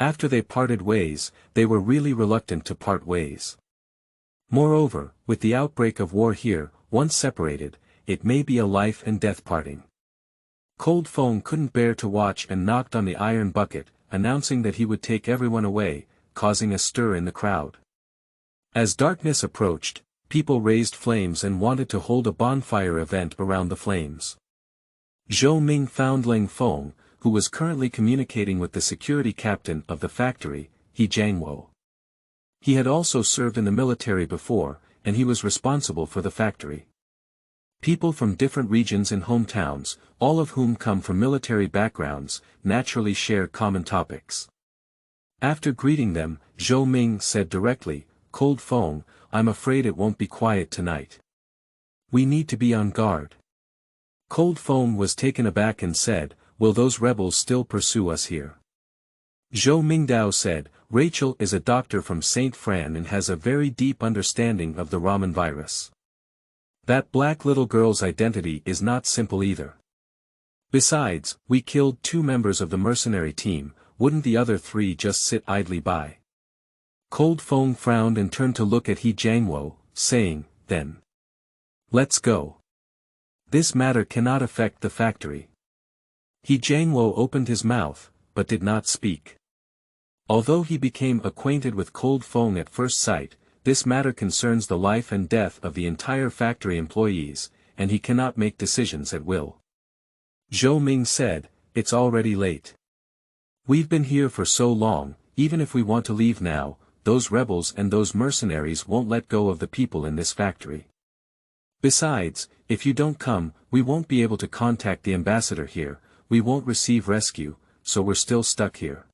After they parted ways, they were really reluctant to part ways. Moreover, with the outbreak of war here, once separated, it may be a life and death parting. Cold Feng couldn't bear to watch and knocked on the iron bucket, announcing that he would take everyone away, causing a stir in the crowd. As darkness approached, people raised flames and wanted to hold a bonfire event around the flames. Zhou Ming found Ling Feng, who was currently communicating with the security captain of the factory, He Jiangwo. He had also served in the military before, and he was responsible for the factory. People from different regions and hometowns, all of whom come from military backgrounds, naturally share common topics. After greeting them, Zhou Ming said directly, "Cold Feng, I'm afraid it won't be quiet tonight. We need to be on guard." Cold Feng was taken aback and said, "Will those rebels still pursue us here?" Zhou Mingdao said, "Rachel is a doctor from St. Fran and has a very deep understanding of the Raman virus. That black little girl's identity is not simple either. Besides, we killed 2 members of the mercenary team, wouldn't the other 3 just sit idly by?" Cold Feng frowned and turned to look at He Jiangwo, saying, "Then let's go. This matter cannot affect the factory." He Jiangwo opened his mouth, but did not speak. Although he became acquainted with Cold Feng at first sight, this matter concerns the life and death of the entire factory employees, and he cannot make decisions at will. Zhou Ming said, "It's already late. We've been here for so long, even if we want to leave now, those rebels and those mercenaries won't let go of the people in this factory. Besides, if you don't come, we won't be able to contact the ambassador here, we won't receive rescue, so we're still stuck here."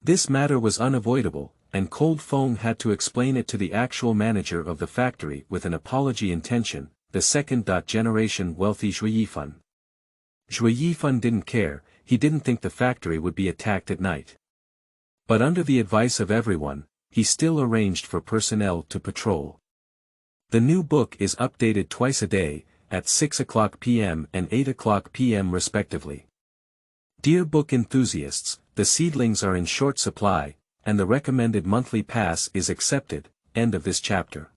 This matter was unavoidable, and Cold Feng had to explain it to the actual manager of the factory with an apology intention, the second-generation wealthy Zhui Yifan. Zhui Yifan didn't care, he didn't think the factory would be attacked at night. But under the advice of everyone, he still arranged for personnel to patrol. The new book is updated twice a day, at 6:00 p.m. and 8:00 p.m. respectively. Dear book enthusiasts, the seedlings are in short supply, and the recommended monthly pass is accepted. End of this chapter.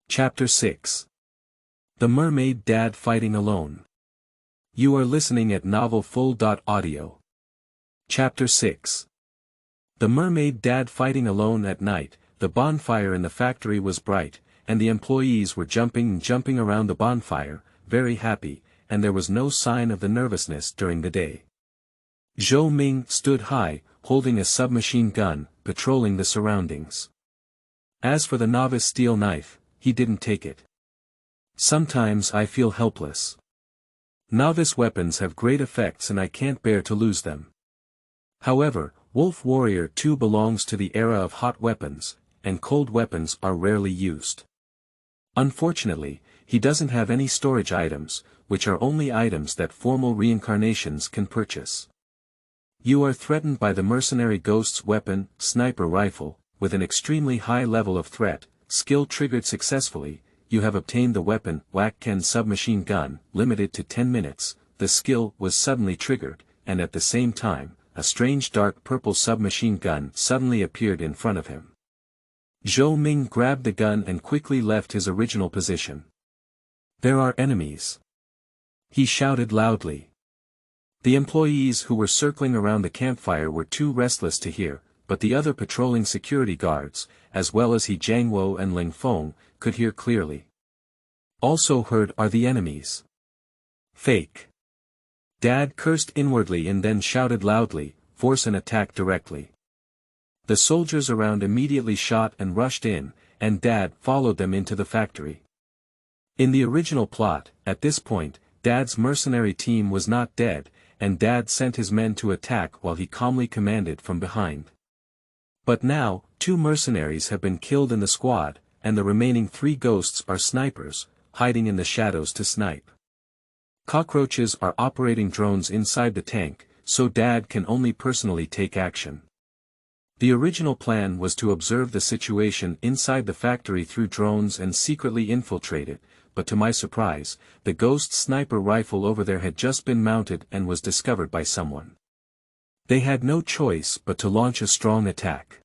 Chapter 6. The Mermaid Dad Fighting Alone. You are listening at novelfull.audio. Chapter 6. The Mermaid Dad Fighting Alone at night. The bonfire in the factory was bright, and the employees were jumping around the bonfire, very happy, and there was no sign of the nervousness during the day. Zhou Ming stood high, holding a submachine gun, patrolling the surroundings. As for the novice steel knife, he didn't take it. "Sometimes I feel helpless. Novice weapons have great effects and I can't bear to lose them. However, Wolf Warrior 2 belongs to the era of hot weapons, and cold weapons are rarely used. Unfortunately, he doesn't have any storage items, which are only items that formal reincarnations can purchase. You are threatened by the mercenary ghost's weapon, sniper rifle, with an extremely high level of threat, skill triggered successfully. You have obtained the weapon, Whack-Ken submachine gun, limited to 10 minutes, the skill was suddenly triggered, and at the same time, a strange dark purple submachine gun suddenly appeared in front of him. Zhou Ming grabbed the gun and quickly left his original position. "There are enemies!" he shouted loudly. The employees who were circling around the campfire were too restless to hear, but the other patrolling security guards, as well as He Jiangwo and Ling Feng, could hear clearly. Also heard are the enemies. Fake. Dad cursed inwardly and then shouted loudly, "Force an attack directly." The soldiers around immediately shot and rushed in, and Dad followed them into the factory. In the original plot, at this point, Dad's mercenary team was not dead, and Dad sent his men to attack while he calmly commanded from behind. But now, 2 mercenaries have been killed in the squad, and the remaining 3 ghosts are snipers, hiding in the shadows to snipe. Cockroaches are operating drones inside the tank, so Dad can only personally take action. The original plan was to observe the situation inside the factory through drones and secretly infiltrate it, but to my surprise, the ghost sniper rifle over there had just been mounted and was discovered by someone. They had no choice but to launch a strong attack.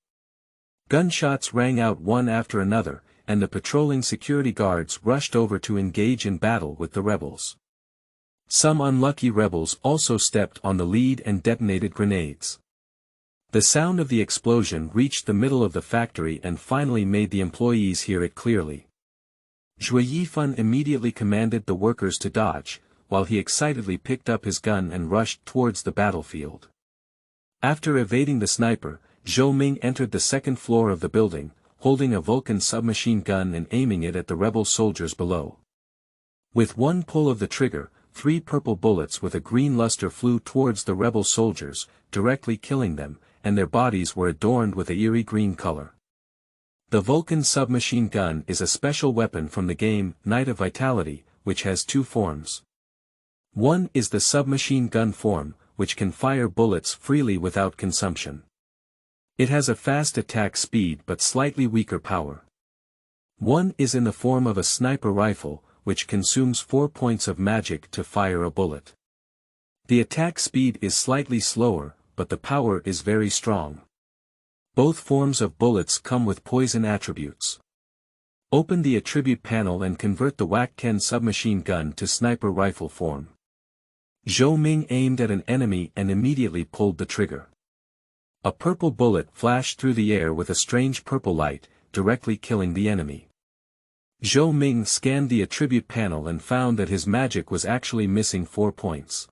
Gunshots rang out one after another, and the patrolling security guards rushed over to engage in battle with the rebels. Some unlucky rebels also stepped on the lead and detonated grenades. The sound of the explosion reached the middle of the factory and finally made the employees hear it clearly. Zhou Yifan immediately commanded the workers to dodge, while he excitedly picked up his gun and rushed towards the battlefield. After evading the sniper, Zhou Ming entered the second floor of the building, holding a Vulcan submachine gun and aiming it at the rebel soldiers below. With one pull of the trigger, 3 purple bullets with a green luster flew towards the rebel soldiers, directly killing them, and their bodies were adorned with a eerie green color. The Vulcan submachine gun is a special weapon from the game Night of Vitality, which has 2 forms. One is the submachine gun form, which can fire bullets freely without consumption. It has a fast attack speed but slightly weaker power. One is in the form of a sniper rifle, which consumes 4 points of magic to fire a bullet. The attack speed is slightly slower, but the power is very strong. Both forms of bullets come with poison attributes. Open the attribute panel and convert the WAC-10 submachine gun to sniper rifle form. Zhou Ming aimed at an enemy and immediately pulled the trigger. A purple bullet flashed through the air with a strange purple light, directly killing the enemy. Zhou Ming scanned the attribute panel and found that his magic was actually missing 4 points.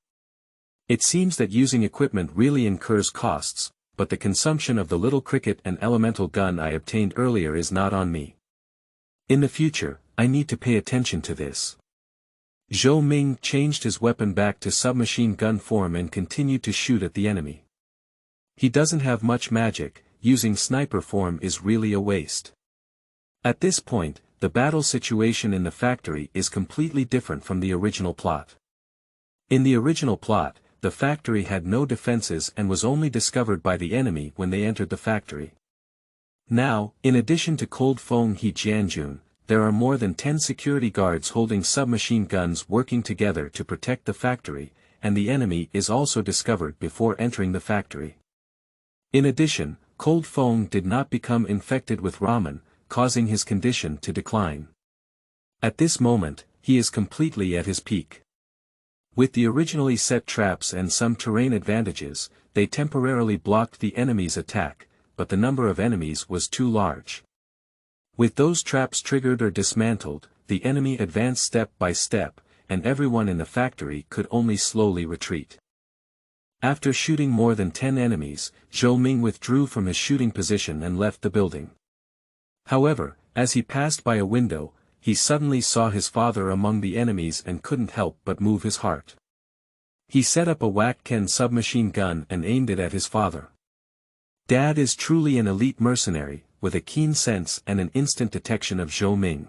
It seems that using equipment really incurs costs, but the consumption of the little cricket and elemental gun I obtained earlier is not on me. In the future, I need to pay attention to this. Zhou Ming changed his weapon back to submachine gun form and continued to shoot at the enemy. He doesn't have much magic, using sniper form is really a waste. At this point, the battle situation in the factory is completely different from the original plot. In the original plot, the factory had no defenses and was only discovered by the enemy when they entered the factory. Now, in addition to Cold Feng He Jianjun, there are more than 10 security guards holding submachine guns working together to protect the factory, and the enemy is also discovered before entering the factory. In addition, Cold Feng did not become infected with ramen, causing his condition to decline. At this moment, he is completely at his peak. With the originally set traps and some terrain advantages, they temporarily blocked the enemy's attack, but the number of enemies was too large. With those traps triggered or dismantled, the enemy advanced step by step, and everyone in the factory could only slowly retreat. After shooting more than 10 enemies, Zhou Ming withdrew from his shooting position and left the building. However, as he passed by a window, he suddenly saw his father among the enemies and couldn't help but move his heart. He set up a WAC-10 submachine gun and aimed it at his father. Dad is truly an elite mercenary, with a keen sense and an instant detection of Zhou Ming.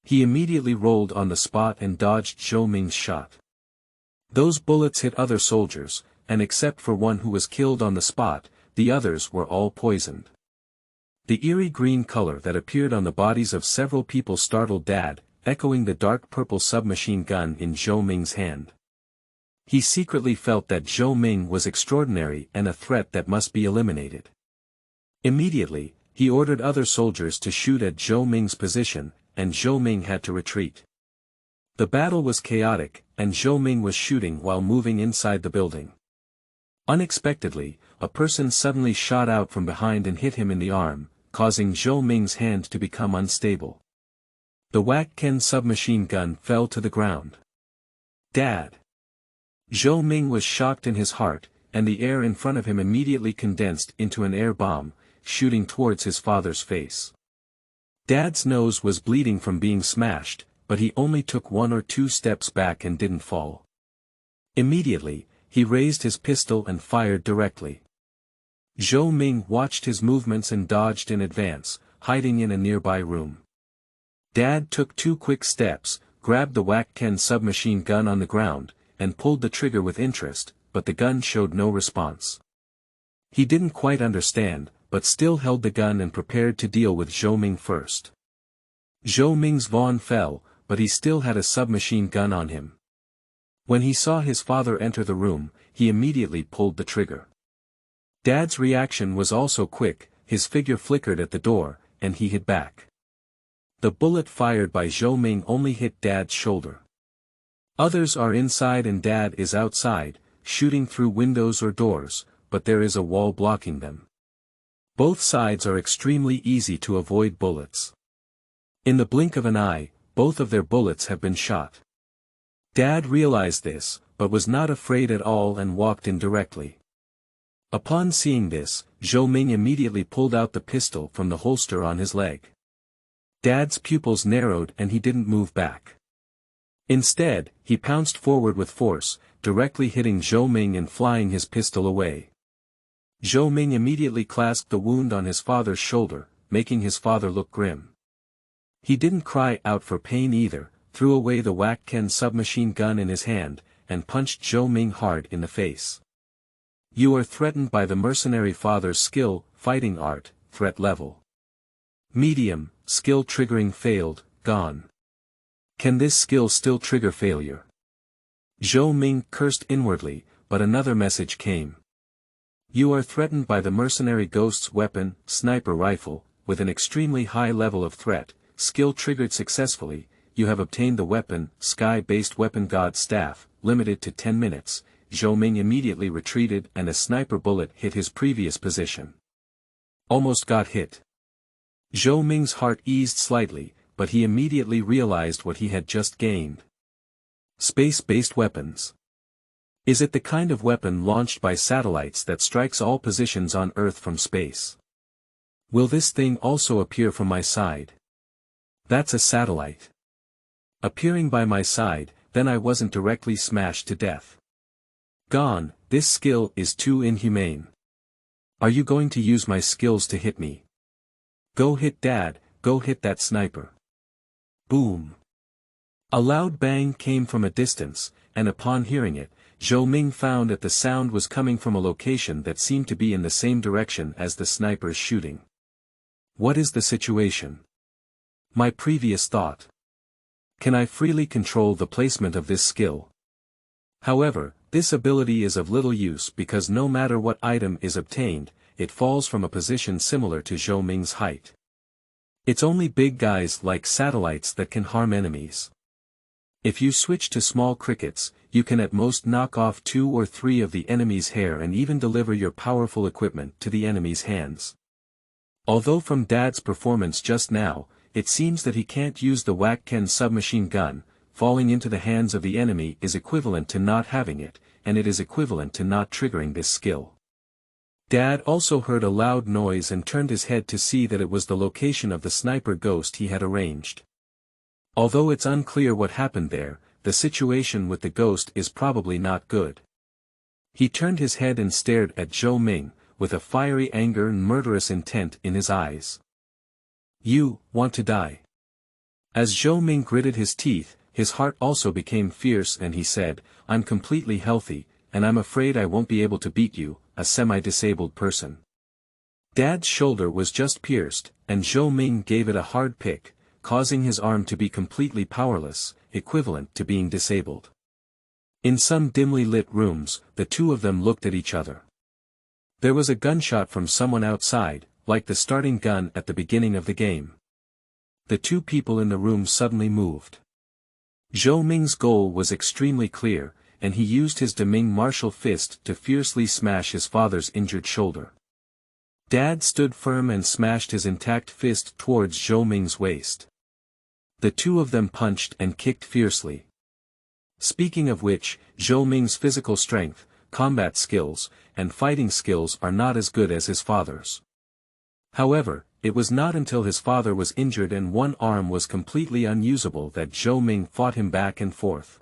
He immediately rolled on the spot and dodged Zhou Ming's shot. Those bullets hit other soldiers, and except for one who was killed on the spot, the others were all poisoned. The eerie green color that appeared on the bodies of several people startled Dad, echoing the dark purple submachine gun in Zhou Ming's hand. He secretly felt that Zhou Ming was extraordinary and a threat that must be eliminated. Immediately, he ordered other soldiers to shoot at Zhou Ming's position, and Zhou Ming had to retreat. The battle was chaotic, and Zhou Ming was shooting while moving inside the building. Unexpectedly, a person suddenly shot out from behind and hit him in the arm, causing Zhou Ming's hand to become unstable. The WAC-10 submachine gun fell to the ground. Dad! Zhou Ming was shocked in his heart, and the air in front of him immediately condensed into an air bomb, shooting towards his father's face. Dad's nose was bleeding from being smashed, but he only took 1 or 2 steps back and didn't fall. Immediately, he raised his pistol and fired directly. Zhou Ming watched his movements and dodged in advance, hiding in a nearby room. Dad took 2 quick steps, grabbed the WAC-10 submachine gun on the ground, and pulled the trigger with interest, but the gun showed no response. He didn't quite understand, but still held the gun and prepared to deal with Zhou Ming first. Zhou Ming's Vaughn fell, but he still had a submachine gun on him. When he saw his father enter the room, he immediately pulled the trigger. Dad's reaction was also quick, his figure flickered at the door, and he hid back. The bullet fired by Zhou Ming only hit Dad's shoulder. Others are inside and Dad is outside, shooting through windows or doors, but there is a wall blocking them. Both sides are extremely easy to avoid bullets. In the blink of an eye, both of their bullets have been shot. Dad realized this, but was not afraid at all and walked in directly. Upon seeing this, Zhou Ming immediately pulled out the pistol from the holster on his leg. Dad's pupils narrowed and he didn't move back. Instead, he pounced forward with force, directly hitting Zhou Ming and flying his pistol away. Zhou Ming immediately clasped the wound on his father's shoulder, making his father look grim. He didn't cry out for pain either, threw away the Whack-10 submachine gun in his hand, and punched Zhou Ming hard in the face. You are threatened by the mercenary father's skill, fighting art, threat level. Medium, skill triggering failed, gone. Can this skill still trigger failure? Zhou Ming cursed inwardly, but another message came. You are threatened by the mercenary ghost's weapon, sniper rifle, with an extremely high level of threat, skill triggered successfully. You have obtained the weapon, sky-based weapon god staff, limited to 10 minutes. Zhou Ming immediately retreated and a sniper bullet hit his previous position. Almost got hit. Zhou Ming's heart eased slightly, but he immediately realized what he had just gained. Space-based weapons. Is it the kind of weapon launched by satellites that strikes all positions on Earth from space? Will this thing also appear from my side? That's a satellite. Appearing by my side, then I wasn't directly smashed to death. Gone, this skill is too inhumane. Are you going to use my skills to hit me? Go hit Dad, go hit that sniper. Boom. A loud bang came from a distance, and upon hearing it, Zhou Ming found that the sound was coming from a location that seemed to be in the same direction as the sniper's shooting. What is the situation? My previous thought. Can I freely control the placement of this skill? However, this ability is of little use because no matter what item is obtained, it falls from a position similar to Zhou Ming's height. It's only big guys like satellites that can harm enemies. If you switch to small crickets, you can at most knock off 2 or 3 of the enemy's hair and even deliver your powerful equipment to the enemy's hands. Although from Dad's performance just now, it seems that he can't use the Whack-10 submachine gun, falling into the hands of the enemy is equivalent to not having it, and it is equivalent to not triggering this skill. Dad also heard a loud noise and turned his head to see that it was the location of the sniper ghost he had arranged. Although it's unclear what happened there, the situation with the ghost is probably not good. He turned his head and stared at Zhou Ming, with a fiery anger and murderous intent in his eyes. You want to die? As Zhou Ming gritted his teeth, his heart also became fierce and he said, I'm completely healthy, and I'm afraid I won't be able to beat you, a semi-disabled person. Dad's shoulder was just pierced, and Zhou Ming gave it a hard pick, causing his arm to be completely powerless, equivalent to being disabled. In some dimly lit rooms, the two of them looked at each other. There was a gunshot from someone outside, like the starting gun at the beginning of the game. The two people in the room suddenly moved. Zhou Ming's goal was extremely clear, and he used his Ming martial fist to fiercely smash his father's injured shoulder. Dad stood firm and smashed his intact fist towards Zhou Ming's waist. The two of them punched and kicked fiercely. Speaking of which, Zhou Ming's physical strength, combat skills, and fighting skills are not as good as his father's. However, it was not until his father was injured and one arm was completely unusable that Zhou Ming fought him back and forth.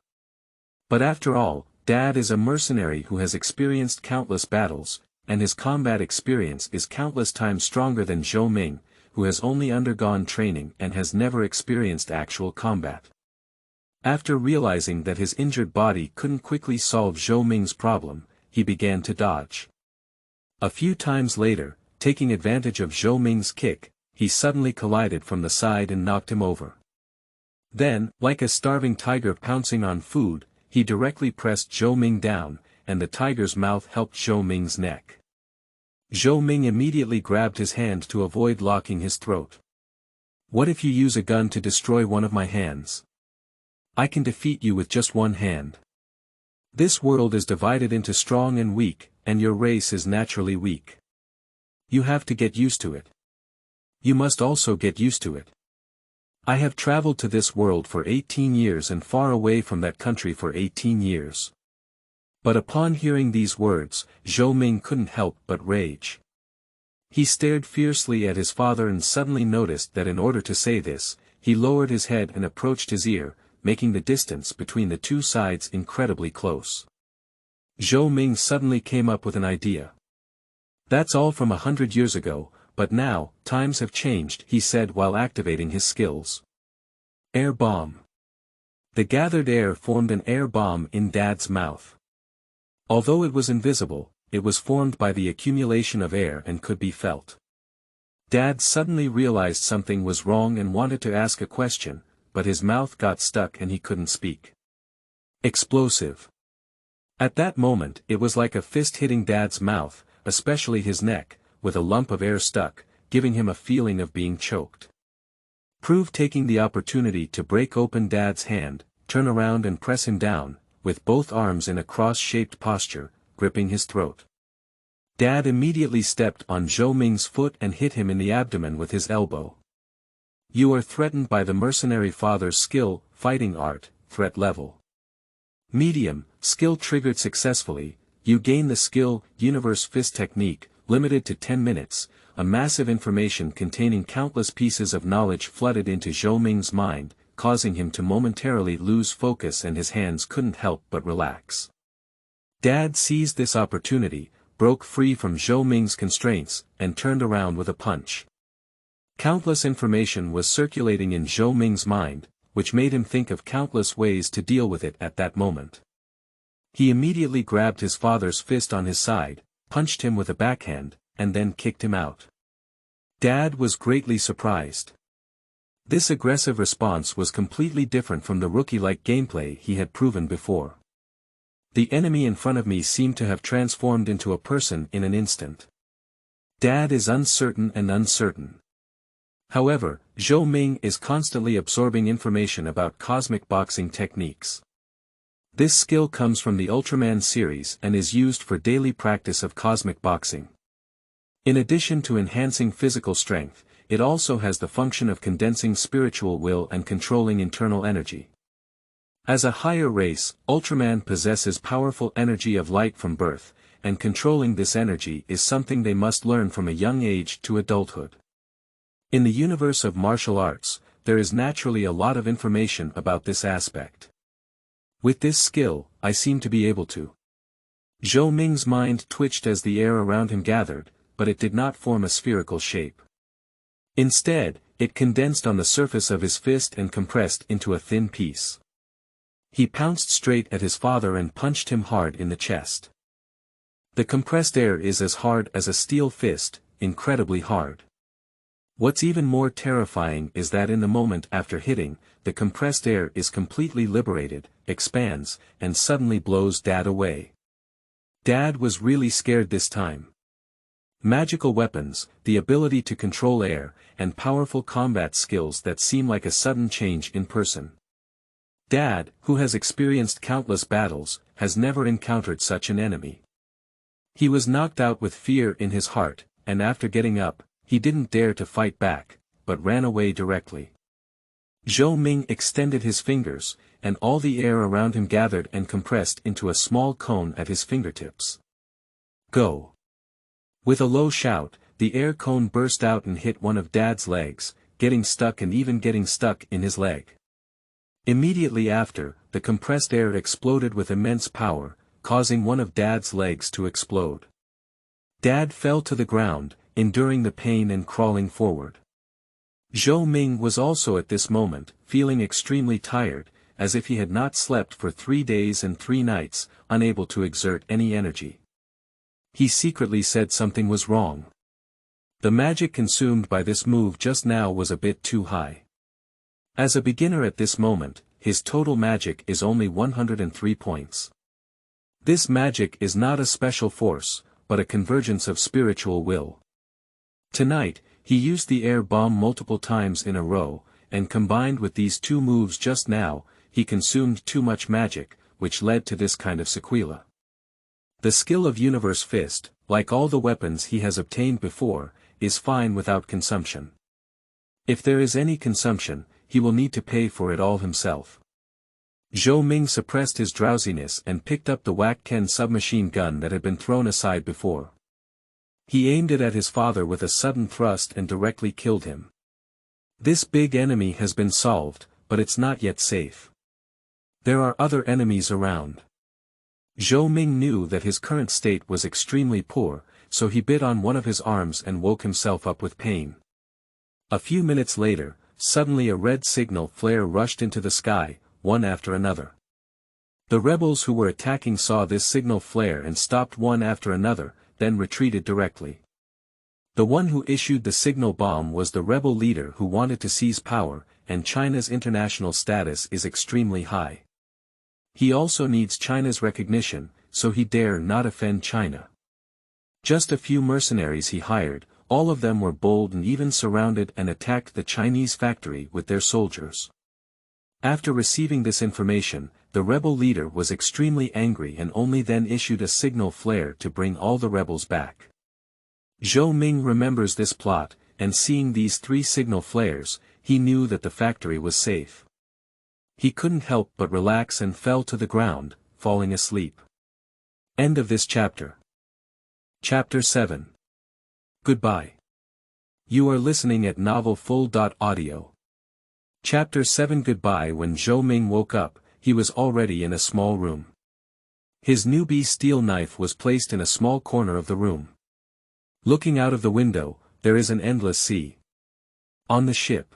But after all, Dad is a mercenary who has experienced countless battles, and his combat experience is countless times stronger than Zhou Ming, who has only undergone training and has never experienced actual combat. After realizing that his injured body couldn't quickly solve Zhou Ming's problem, he began to dodge. A few times later, taking advantage of Zhou Ming's kick, he suddenly collided from the side and knocked him over. Then, like a starving tiger pouncing on food, he directly pressed Zhou Ming down, and the tiger's mouth helped Zhou Ming's neck. Zhou Ming immediately grabbed his hand to avoid locking his throat. What if you use a gun to destroy one of my hands? I can defeat you with just one hand. This world is divided into strong and weak, and your race is naturally weak. You have to get used to it. You must also get used to it. I have traveled to this world for 18 years and far away from that country for 18 years. But upon hearing these words, Zhou Ming couldn't help but rage. He stared fiercely at his father and suddenly noticed that in order to say this, he lowered his head and approached his ear, making the distance between the two sides incredibly close. Zhou Ming suddenly came up with an idea. That's all from 100 years ago, but now, times have changed, he said while activating his skills. Air bomb. The gathered air formed an air bomb in Dad's mouth. Although it was invisible, it was formed by the accumulation of air and could be felt. Dad suddenly realized something was wrong and wanted to ask a question, but his mouth got stuck and he couldn't speak. Explosive. At that moment it was like a fist hitting Dad's mouth, especially his neck, with a lump of air stuck, giving him a feeling of being choked. Prove taking the opportunity to break open Dad's hand, turn around and press him down, with both arms in a cross-shaped posture, gripping his throat. Dad immediately stepped on Zhou Ming's foot and hit him in the abdomen with his elbow. You are threatened by the mercenary father's skill, fighting art, threat level. Medium, skill triggered successfully, you gain the skill, Universe Fist Technique, limited to 10 minutes, a massive information containing countless pieces of knowledge flooded into Zhou Ming's mind, causing him to momentarily lose focus and his hands couldn't help but relax. Dad seized this opportunity, broke free from Zhou Ming's constraints, and turned around with a punch. Countless information was circulating in Zhou Ming's mind, which made him think of countless ways to deal with it at that moment. He immediately grabbed his father's fist on his side, punched him with a backhand, and then kicked him out. Dad was greatly surprised. This aggressive response was completely different from the rookie-like gameplay he had proven before. The enemy in front of me seemed to have transformed into a person in an instant. Dad is uncertain and uncertain. However, Zhou Ming is constantly absorbing information about cosmic boxing techniques. This skill comes from the Ultraman series and is used for daily practice of cosmic boxing. In addition to enhancing physical strength, it also has the function of condensing spiritual will and controlling internal energy. As a higher race, Ultraman possesses powerful energy of light from birth, and controlling this energy is something they must learn from a young age to adulthood. In the universe of martial arts, there is naturally a lot of information about this aspect. With this skill, I seem to be able to. Zhou Ming's mind twitched as the air around him gathered, but it did not form a spherical shape. Instead, it condensed on the surface of his fist and compressed into a thin piece. He pounced straight at his father and punched him hard in the chest. The compressed air is as hard as a steel fist, incredibly hard. What's even more terrifying is that in the moment after hitting, the compressed air is completely liberated, expands, and suddenly blows Dad away. Dad was really scared this time. Magical weapons, the ability to control air, and powerful combat skills that seem like a sudden change in person. Dad, who has experienced countless battles, has never encountered such an enemy. He was knocked out with fear in his heart, and after getting up, he didn't dare to fight back, but ran away directly. Zhou Ming extended his fingers, and all the air around him gathered and compressed into a small cone at his fingertips. Go! With a low shout, the air cone burst out and hit one of Dad's legs, getting stuck and even getting stuck in his leg. Immediately after, the compressed air exploded with immense power, causing one of Dad's legs to explode. Dad fell to the ground, enduring the pain and crawling forward. Zhou Ming was also at this moment, feeling extremely tired, as if he had not slept for 3 days and 3 nights, unable to exert any energy. He secretly said something was wrong. The magic consumed by this move just now was a bit too high. As a beginner at this moment, his total magic is only 103 points. This magic is not a special force, but a convergence of spiritual will. Tonight, he used the air bomb multiple times in a row, and combined with these 2 moves just now, he consumed too much magic, which led to this kind of sequela. The skill of Universe Fist, like all the weapons he has obtained before, is fine without consumption. If there is any consumption, he will need to pay for it all himself. Zhou Ming suppressed his drowsiness and picked up the Whack-Ken submachine gun that had been thrown aside before. He aimed it at his father with a sudden thrust and directly killed him. This big enemy has been solved, but it's not yet safe. There are other enemies around. Zhou Ming knew that his current state was extremely poor, so he bit on one of his arms and woke himself up with pain. A few minutes later, suddenly a red signal flare rushed into the sky, one after another. The rebels who were attacking saw this signal flare and stopped one after another, then retreated directly. The one who issued the signal bomb was the rebel leader who wanted to seize power, and China's international status is extremely high. He also needs China's recognition, so he dare not offend China. Just a few mercenaries he hired, all of them were bold and even surrounded and attacked the Chinese factory with their soldiers. After receiving this information, the rebel leader was extremely angry and only then issued a signal flare to bring all the rebels back. Zhou Ming remembers this plot, and seeing these 3 signal flares, he knew that the factory was safe. He couldn't help but relax and fell to the ground, falling asleep. End of this chapter. Chapter 7. Goodbye. You are listening at novelfull.audio. Chapter 7. Goodbye. When Zhou Ming woke up, he was already in a small room. His newbie steel knife was placed in a small corner of the room. Looking out of the window, there is an endless sea. On the ship.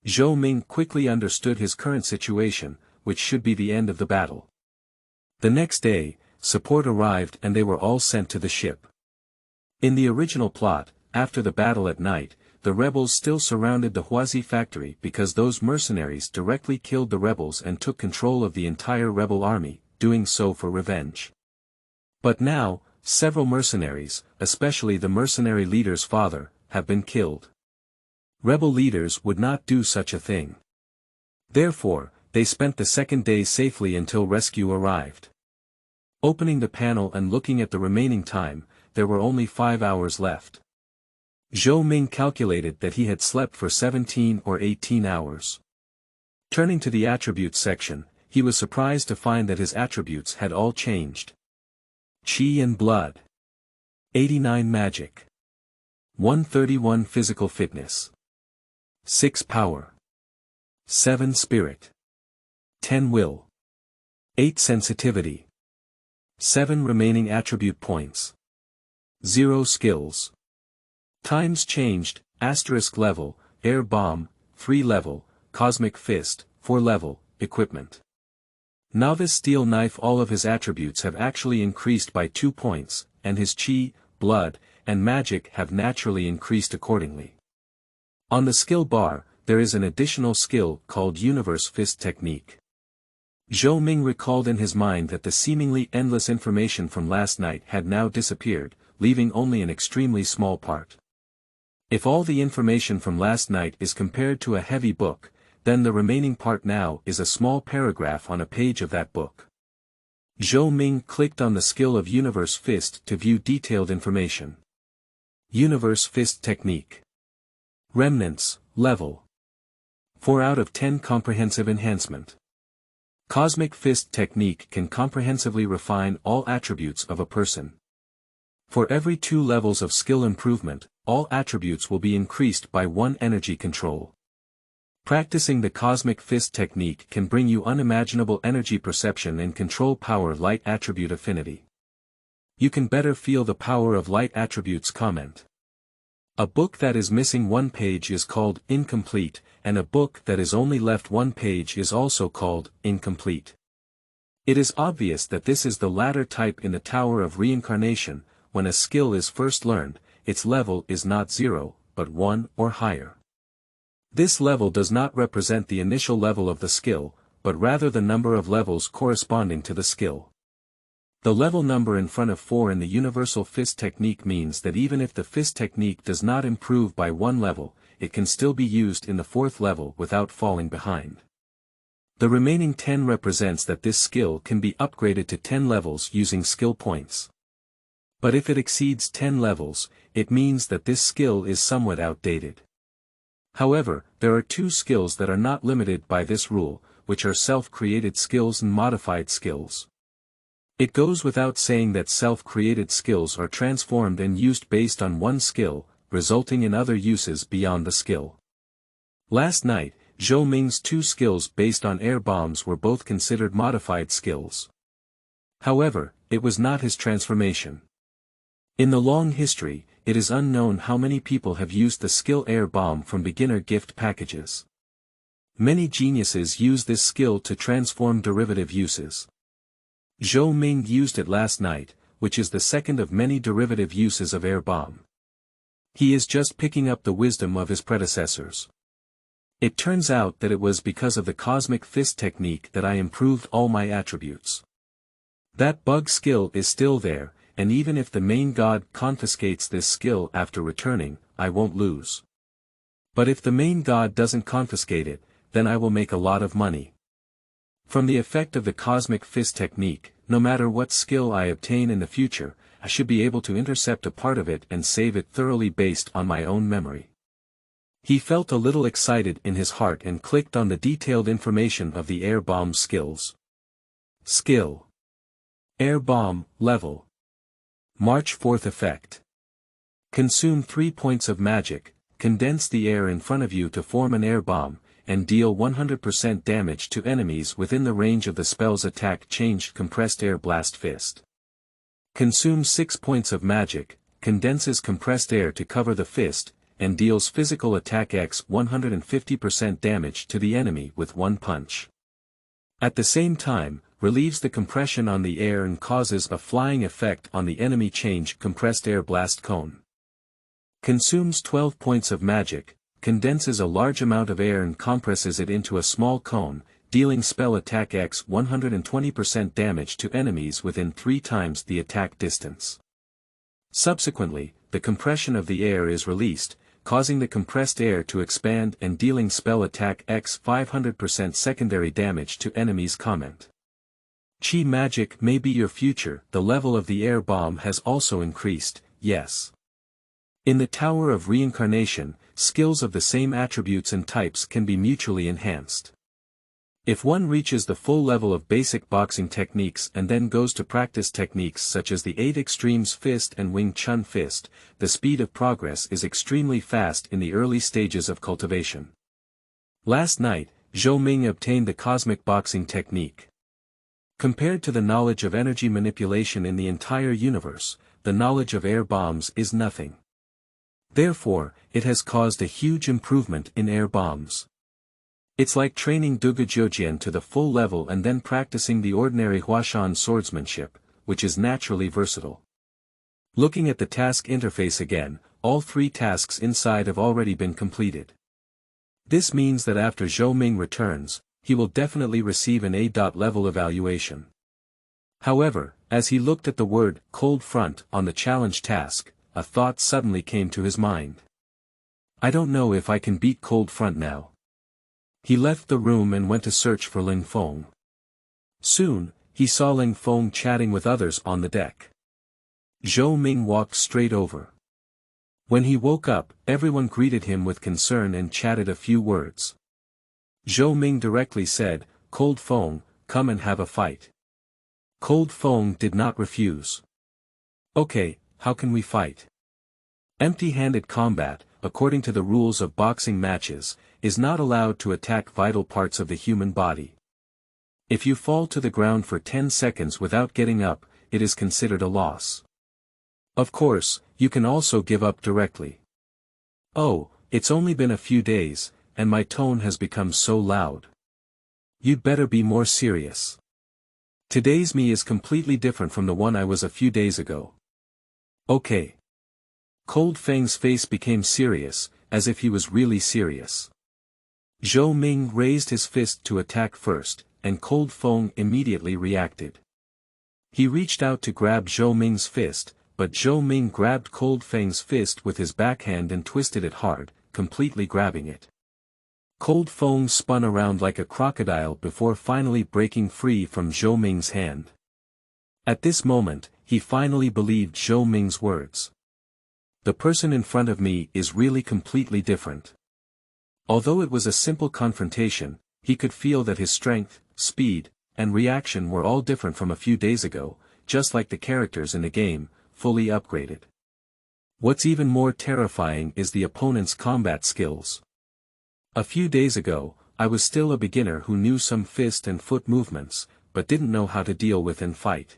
Zhou Ming quickly understood his current situation, which should be the end of the battle. The next day, support arrived and they were all sent to the ship. In the original plot, after the battle at night, the rebels still surrounded the Huazi factory because those mercenaries directly killed the rebels and took control of the entire rebel army, doing so for revenge. But now, several mercenaries, especially the mercenary leader's father, have been killed. Rebel leaders would not do such a thing. Therefore, they spent the second day safely until rescue arrived. Opening the panel and looking at the remaining time, there were only 5 hours left. Zhou Ming calculated that he had slept for 17 or 18 hours. Turning to the attributes section, he was surprised to find that his attributes had all changed. Qi and blood. 89 magic. 131 physical fitness. 6 power. 7 spirit. 10 will. 8 sensitivity. 7 remaining attribute points. 0 skills. Times changed, asterisk level, air bomb, 3 level, cosmic fist, 4 level, equipment. Novice steel knife. All of his attributes have actually increased by 2 points, and his qi, blood, and magic have naturally increased accordingly. On the skill bar, there is an additional skill called Universe Fist Technique. Zhou Ming recalled in his mind that the seemingly endless information from last night had now disappeared, leaving only an extremely small part. If all the information from last night is compared to a heavy book, then the remaining part now is a small paragraph on a page of that book. Zhou Ming clicked on the skill of Universe Fist to view detailed information. Universe Fist Technique. Remnants, level 4 out of 10 comprehensive enhancement. Cosmic Fist Technique can comprehensively refine all attributes of a person. For every 2 levels of skill improvement, all attributes will be increased by 1 energy control. Practicing the Cosmic Fist Technique can bring you unimaginable energy perception and control power. Light attribute affinity. You can better feel the power of light attributes. Comment. A book that is missing 1 page is called incomplete, and a book that is only left 1 page is also called incomplete. It is obvious that this is the latter type. In the Tower of Reincarnation, when a skill is first learned, its level is not 0, but 1 or higher. This level does not represent the initial level of the skill, but rather the number of levels corresponding to the skill. The level number in front of 4 in the Universal Fist Technique means that even if the Fist Technique does not improve by 1 level, it can still be used in the 4th level without falling behind. The remaining 10 represents that this skill can be upgraded to 10 levels using skill points. But if it exceeds 10 levels, it means that this skill is somewhat outdated. However, there are two skills that are not limited by this rule, which are self-created skills and modified skills. It goes without saying that self-created skills are transformed and used based on one skill, resulting in other uses beyond the skill. Last night, Zhou Ming's two skills based on air bombs were both considered modified skills. However, it was not his transformation. In the long history, it is unknown how many people have used the skill air bomb from beginner gift packages. Many geniuses use this skill to transform derivative uses. Zhou Ming used it last night, which is the second of many derivative uses of air bomb. He is just picking up the wisdom of his predecessors. It turns out that it was because of the cosmic fist technique that I improved all my attributes. That bug skill is still there, and even if the main god confiscates this skill after returning, I won't lose. But if the main god doesn't confiscate it, then I will make a lot of money. From the effect of the cosmic fist technique, no matter what skill I obtain in the future, I should be able to intercept a part of it and save it thoroughly based on my own memory. He felt a little excited in his heart and clicked on the detailed information of the air bomb skills. Skill. Air bomb, level. March 4th effect. Consume 3 points of magic, condense the air in front of you to form an air bomb, and deal 100% damage to enemies within the range of the spell's attack changed compressed air blast fist. Consume 6 points of magic, condenses compressed air to cover the fist, and deals physical attack X 150% damage to the enemy with one punch. At the same time, relieves the compression on the air and causes a flying effect on the enemy change compressed air blast cone. Consumes 12 points of magic, condenses a large amount of air and compresses it into a small cone, dealing spell attack X 120% damage to enemies within 3 times the attack distance. Subsequently, the compression of the air is released, causing the compressed air to expand and dealing spell attack X 500% secondary damage to enemies. Comment. Chi magic may be your future. The level of the air bomb has also increased, yes. In the Tower of Reincarnation, skills of the same attributes and types can be mutually enhanced. If one reaches the full level of basic boxing techniques and then goes to practice techniques such as the 8 Extremes Fist and Wing Chun Fist, the speed of progress is extremely fast in the early stages of cultivation. Last night, Zhou Ming obtained the cosmic boxing technique. Compared to the knowledge of energy manipulation in the entire universe, the knowledge of air bombs is nothing. Therefore, it has caused a huge improvement in air bombs. It's like training Duge Jiujian to the full level and then practicing the ordinary Huashan swordsmanship, which is naturally versatile. Looking at the task interface again, all 3 tasks inside have already been completed. This means that after Zhou Ming returns, he will definitely receive an A-level evaluation. However, as he looked at the word "cold front" on the challenge task, a thought suddenly came to his mind. I don't know if I can beat cold front now. He left the room and went to search for Ling Feng. Soon, he saw Ling Feng chatting with others on the deck. Zhou Ming walked straight over. When he woke up, everyone greeted him with concern and chatted a few words. Zhou Ming directly said, "Cold Feng, come and have a fight." Cold Feng did not refuse. "Okay, how can we fight?" Empty-handed combat, according to the rules of boxing matches, is not allowed to attack vital parts of the human body. If you fall to the ground for 10 seconds without getting up, it is considered a loss. Of course, you can also give up directly. "Oh, it's only been a few days, and my tone has become so loud. You'd better be more serious. Today's me is completely different from the one I was a few days ago." "Okay." Cold Feng's face became serious, as if he was really serious. Zhou Ming raised his fist to attack first, and Cold Feng immediately reacted. He reached out to grab Zhou Ming's fist, but Zhou Ming grabbed Cold Feng's fist with his backhand and twisted it hard, completely grabbing it. Cold foam spun around like a crocodile before finally breaking free from Zhou Ming's hand. At this moment, he finally believed Zhou Ming's words. The person in front of me is really completely different. Although it was a simple confrontation, he could feel that his strength, speed, and reaction were all different from a few days ago, just like the characters in the game, fully upgraded. What's even more terrifying is the opponent's combat skills. A few days ago, I was still a beginner who knew some fist and foot movements, but didn't know how to deal with and fight.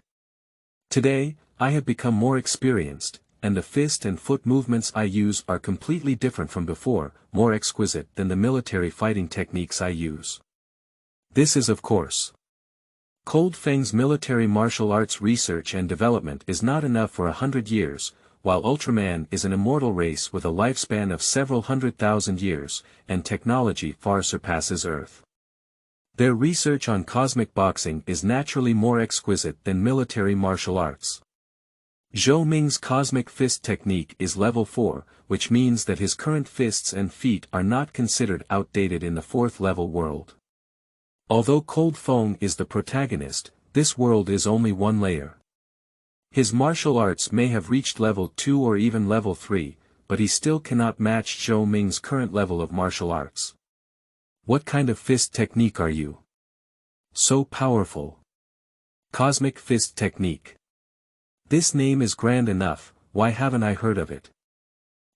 Today, I have become more experienced, and the fist and foot movements I use are completely different from before, more exquisite than the military fighting techniques I use. This is of course. Cold Feng's military martial arts research and development is not enough for 100 years, while Ultraman is an immortal race with a lifespan of several 100,000 years, and technology far surpasses Earth. Their research on cosmic boxing is naturally more exquisite than military martial arts. Zhou Ming's cosmic fist technique is level 4, which means that his current fists and feet are not considered outdated in the 4th level world. Although Cold Feng is the protagonist, this world is only one layer. His martial arts may have reached level 2 or even level 3, but he still cannot match Zhou Ming's current level of martial arts. What kind of fist technique are you? So powerful. Cosmic fist technique. This name is grand enough, why haven't I heard of it?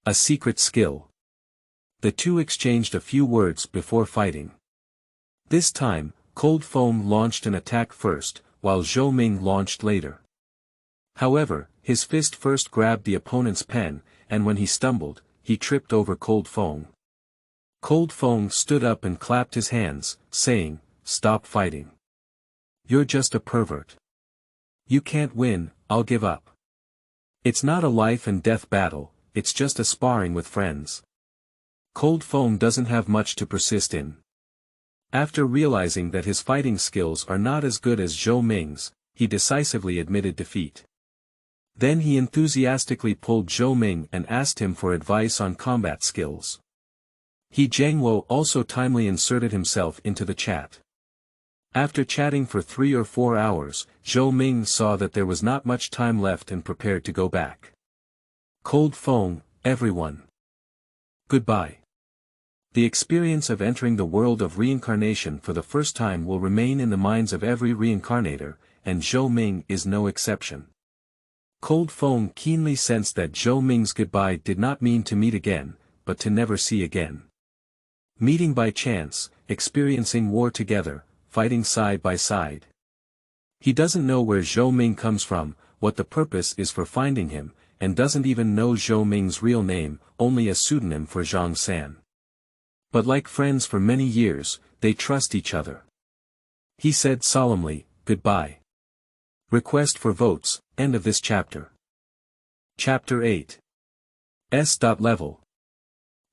A secret skill. The two exchanged a few words before fighting. This time, Cold Foam launched an attack first, while Zhou Ming launched later. However, his fist first grabbed the opponent's pen, and when he stumbled, he tripped over Cold Foam. Cold Foam stood up and clapped his hands, saying, "Stop fighting. You're just a pervert. You can't win, I'll give up. It's not a life and death battle, it's just a sparring with friends." Cold Foam doesn't have much to persist in. After realizing that his fighting skills are not as good as Zhou Ming's, he decisively admitted defeat. Then he enthusiastically pulled Zhou Ming and asked him for advice on combat skills. He Zhengwo also timely inserted himself into the chat. After chatting for 3 or 4 hours, Zhou Ming saw that there was not much time left and prepared to go back. Cold Foam, everyone. Goodbye. The experience of entering the world of reincarnation for the first time will remain in the minds of every reincarnator, and Zhou Ming is no exception. Cold Foam keenly sensed that Zhou Ming's goodbye did not mean to meet again, but to never see again. Meeting by chance, experiencing war together, fighting side by side. He doesn't know where Zhou Ming comes from, what the purpose is for finding him, and doesn't even know Zhou Ming's real name, only a pseudonym for Zhang San. But like friends for many years, they trust each other. He said solemnly, "Goodbye." Request for votes, end of this chapter. Chapter 8. S.Level.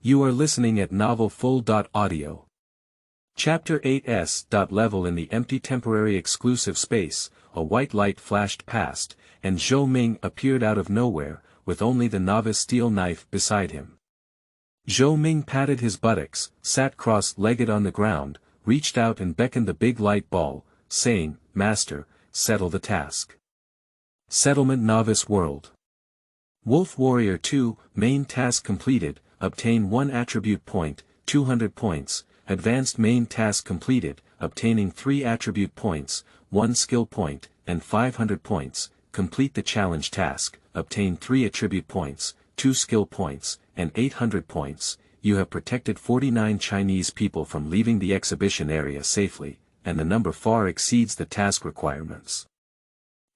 You are listening at novelfull.audio. Chapter 8 S.Level. In the empty temporary exclusive space, a white light flashed past, and Zhou Ming appeared out of nowhere, with only the novice steel knife beside him. Zhou Ming patted his buttocks, sat cross-legged on the ground, reached out and beckoned the big light ball, saying, "Master, settle the task." Settlement Novice World. Wolf Warrior 2, main task completed, obtain 1 attribute point, 200 points, advanced main task completed, obtaining 3 attribute points, 1 skill point, and 500 points, complete the challenge task, obtain 3 attribute points, 2 skill points, and 800 points. You have protected 49 Chinese people from leaving the exhibition area safely, and the number far exceeds the task requirements.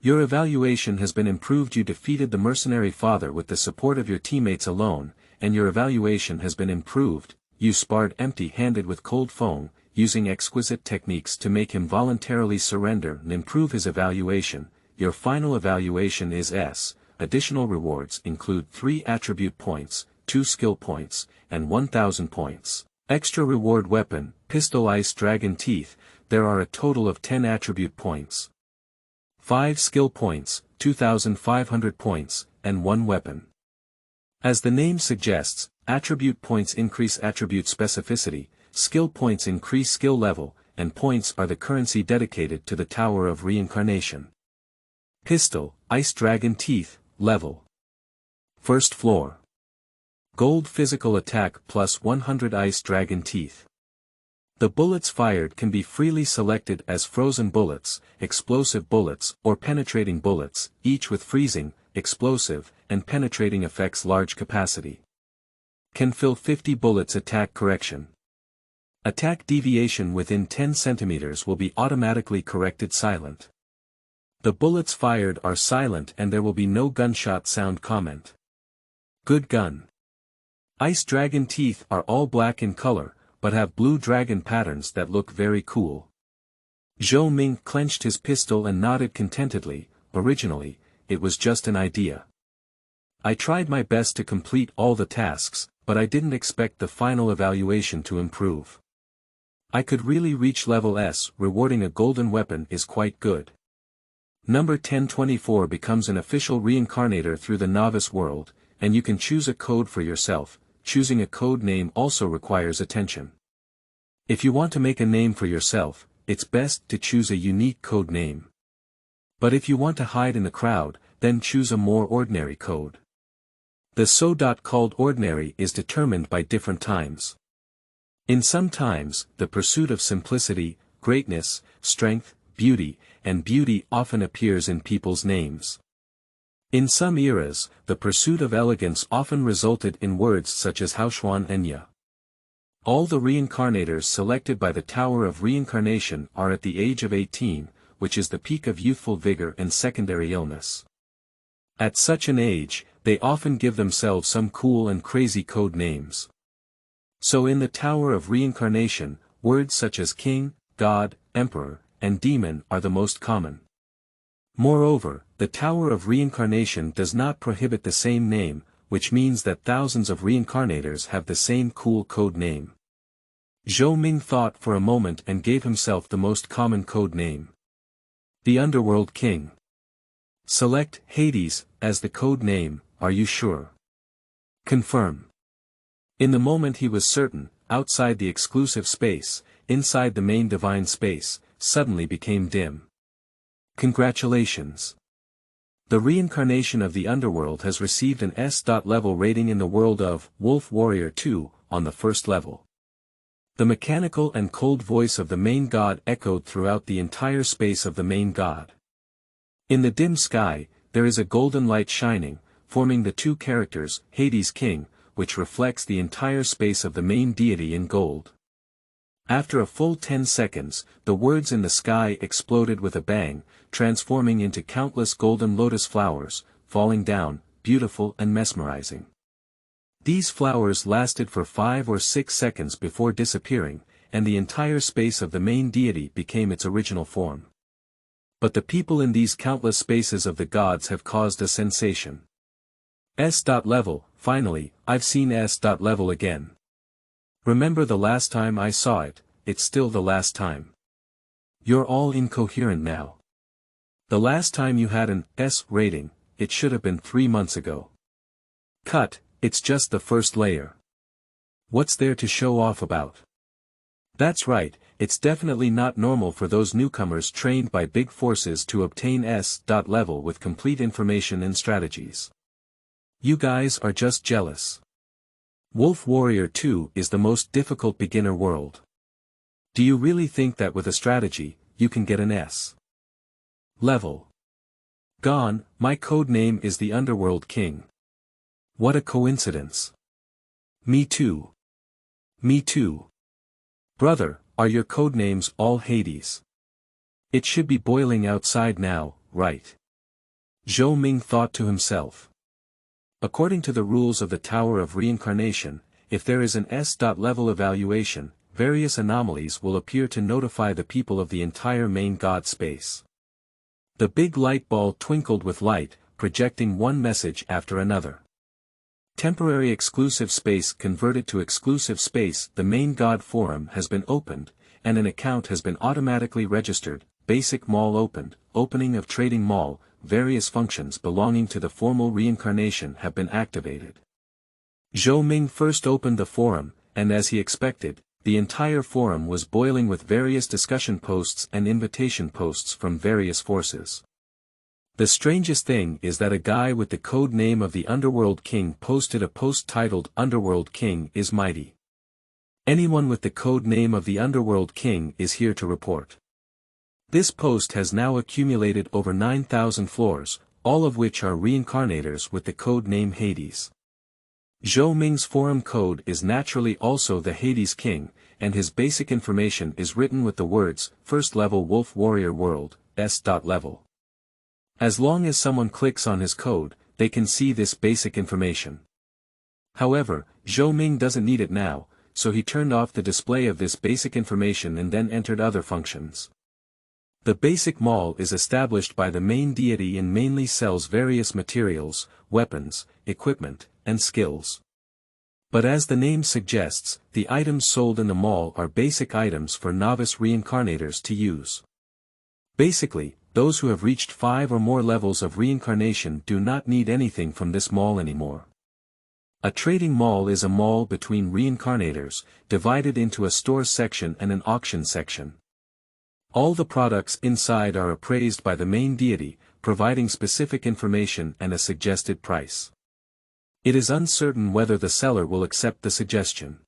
Your evaluation has been improved. You defeated the mercenary father with the support of your teammates alone, and your evaluation has been improved. You sparred empty-handed with Cold Foam, using exquisite techniques to make him voluntarily surrender and improve his evaluation. Your final evaluation is S. Additional rewards include 3 attribute points, 2 skill points, and 1,000 points. Extra reward weapon, Pistol Ice Dragon Teeth. There are a total of 10 attribute points, 5 skill points, 2,500 points, and 1 weapon. As the name suggests, attribute points increase attribute specificity, skill points increase skill level, and points are the currency dedicated to the Tower of Reincarnation. Pistol, Ice Dragon Teeth, level. First floor. Gold physical attack plus 100 Ice Dragon Teeth. The bullets fired can be freely selected as frozen bullets, explosive bullets, or penetrating bullets, each with freezing, explosive, and penetrating effects large capacity. Can fill 50 bullets. Attack correction. Attack deviation within 10 centimeters will be automatically corrected silent. The bullets fired are silent and there will be no gunshot sound comment. Good gun. Ice Dragon Teeth are all black in color, but have blue dragon patterns that look very cool. Zhou Ming clenched his pistol and nodded contentedly. Originally, it was just an idea. I tried my best to complete all the tasks, but I didn't expect the final evaluation to improve. I could really reach level S. Rewarding a golden weapon is quite good. Number 1024 becomes an official reincarnator through the novice world, and you can choose a code for yourself. Choosing a code name also requires attention. If you want to make a name for yourself, it's best to choose a unique code name. But if you want to hide in the crowd, then choose a more ordinary code. The called ordinary is determined by different times. In some times, the pursuit of simplicity, greatness, strength, beauty, and beauty often appears in people's names. In some eras, the pursuit of elegance often resulted in words such as Haoshuan and Ya. All the reincarnators selected by the Tower of Reincarnation are at the age of 18, which is the peak of youthful vigor and secondary illness. At such an age, they often give themselves some cool and crazy code names. So in the Tower of Reincarnation, words such as king, god, emperor, and demon are the most common. Moreover, the Tower of Reincarnation does not prohibit the same name, which means that thousands of reincarnators have the same cool code name. Zhou Ming thought for a moment and gave himself the most common code name. The Underworld King. Select Hades as the code name. Are you sure? Confirm. In the moment he was certain, outside the exclusive space, inside the main divine space, suddenly became dim. Congratulations. The reincarnation of the underworld has received an S.level rating in the world of Wolf Warrior 2, on the first level. The mechanical and cold voice of the main god echoed throughout the entire space of the main god. In the dim sky, there is a golden light shining, forming the two characters, Hades King, which reflects the entire space of the main deity in gold. After a full 10 seconds, the words in the sky exploded with a bang, transforming into countless golden lotus flowers, falling down, beautiful and mesmerizing. These flowers lasted for 5 or 6 seconds before disappearing, and the entire space of the main deity became its original form. But the people in these countless spaces of the gods have caused a sensation. S.level, finally, I've seen S.level again. Remember the last time I saw it, it's still the last time. You're all incoherent now. The last time you had an S rating, it should have been 3 months ago. Cut, it's just the first layer. What's there to show off about? That's right, it's definitely not normal for those newcomers trained by big forces to obtain S.level with complete information and strategies. You guys are just jealous. Wolf Warrior 2 is the most difficult beginner world. Do you really think that with a strategy, you can get an S level? Gone, my code name is the Underworld King. What a coincidence. Me too. Me too. Brother, are your code names all Hades? It should be boiling outside now, right? Zhou Ming thought to himself. According to the rules of the Tower of Reincarnation, if there is an S.level evaluation, various anomalies will appear to notify the people of the entire main god space. The big light ball twinkled with light, projecting one message after another. Temporary exclusive space converted to exclusive space. The main god forum has been opened, and an account has been automatically registered. Basic mall opened, opening of trading mall. Various functions belonging to the formal reincarnation have been activated. Zhou Ming first opened the forum, and as he expected, the entire forum was boiling with various discussion posts and invitation posts from various forces. The strangest thing is that a guy with the code name of the Underworld King posted a post titled "Underworld King is Mighty. Anyone with the code name of the Underworld King is here to report." This post has now accumulated over 9,000 floors, all of which are reincarnators with the code name Hades. Zhou Ming's forum code is naturally also the Hades King, and his basic information is written with the words, "First level Wolf Warrior World, S.level." As long as someone clicks on his code, they can see this basic information. However, Zhou Ming doesn't need it now, so he turned off the display of this basic information and then entered other functions. The basic mall is established by the main deity and mainly sells various materials, weapons, equipment, and skills. But as the name suggests, the items sold in the mall are basic items for novice reincarnators to use. Basically, those who have reached 5 or more levels of reincarnation do not need anything from this mall anymore. A trading mall is a mall between reincarnators, divided into a store section and an auction section. All the products inside are appraised by the main deity, providing specific information and a suggested price. It is uncertain whether the seller will accept the suggestion.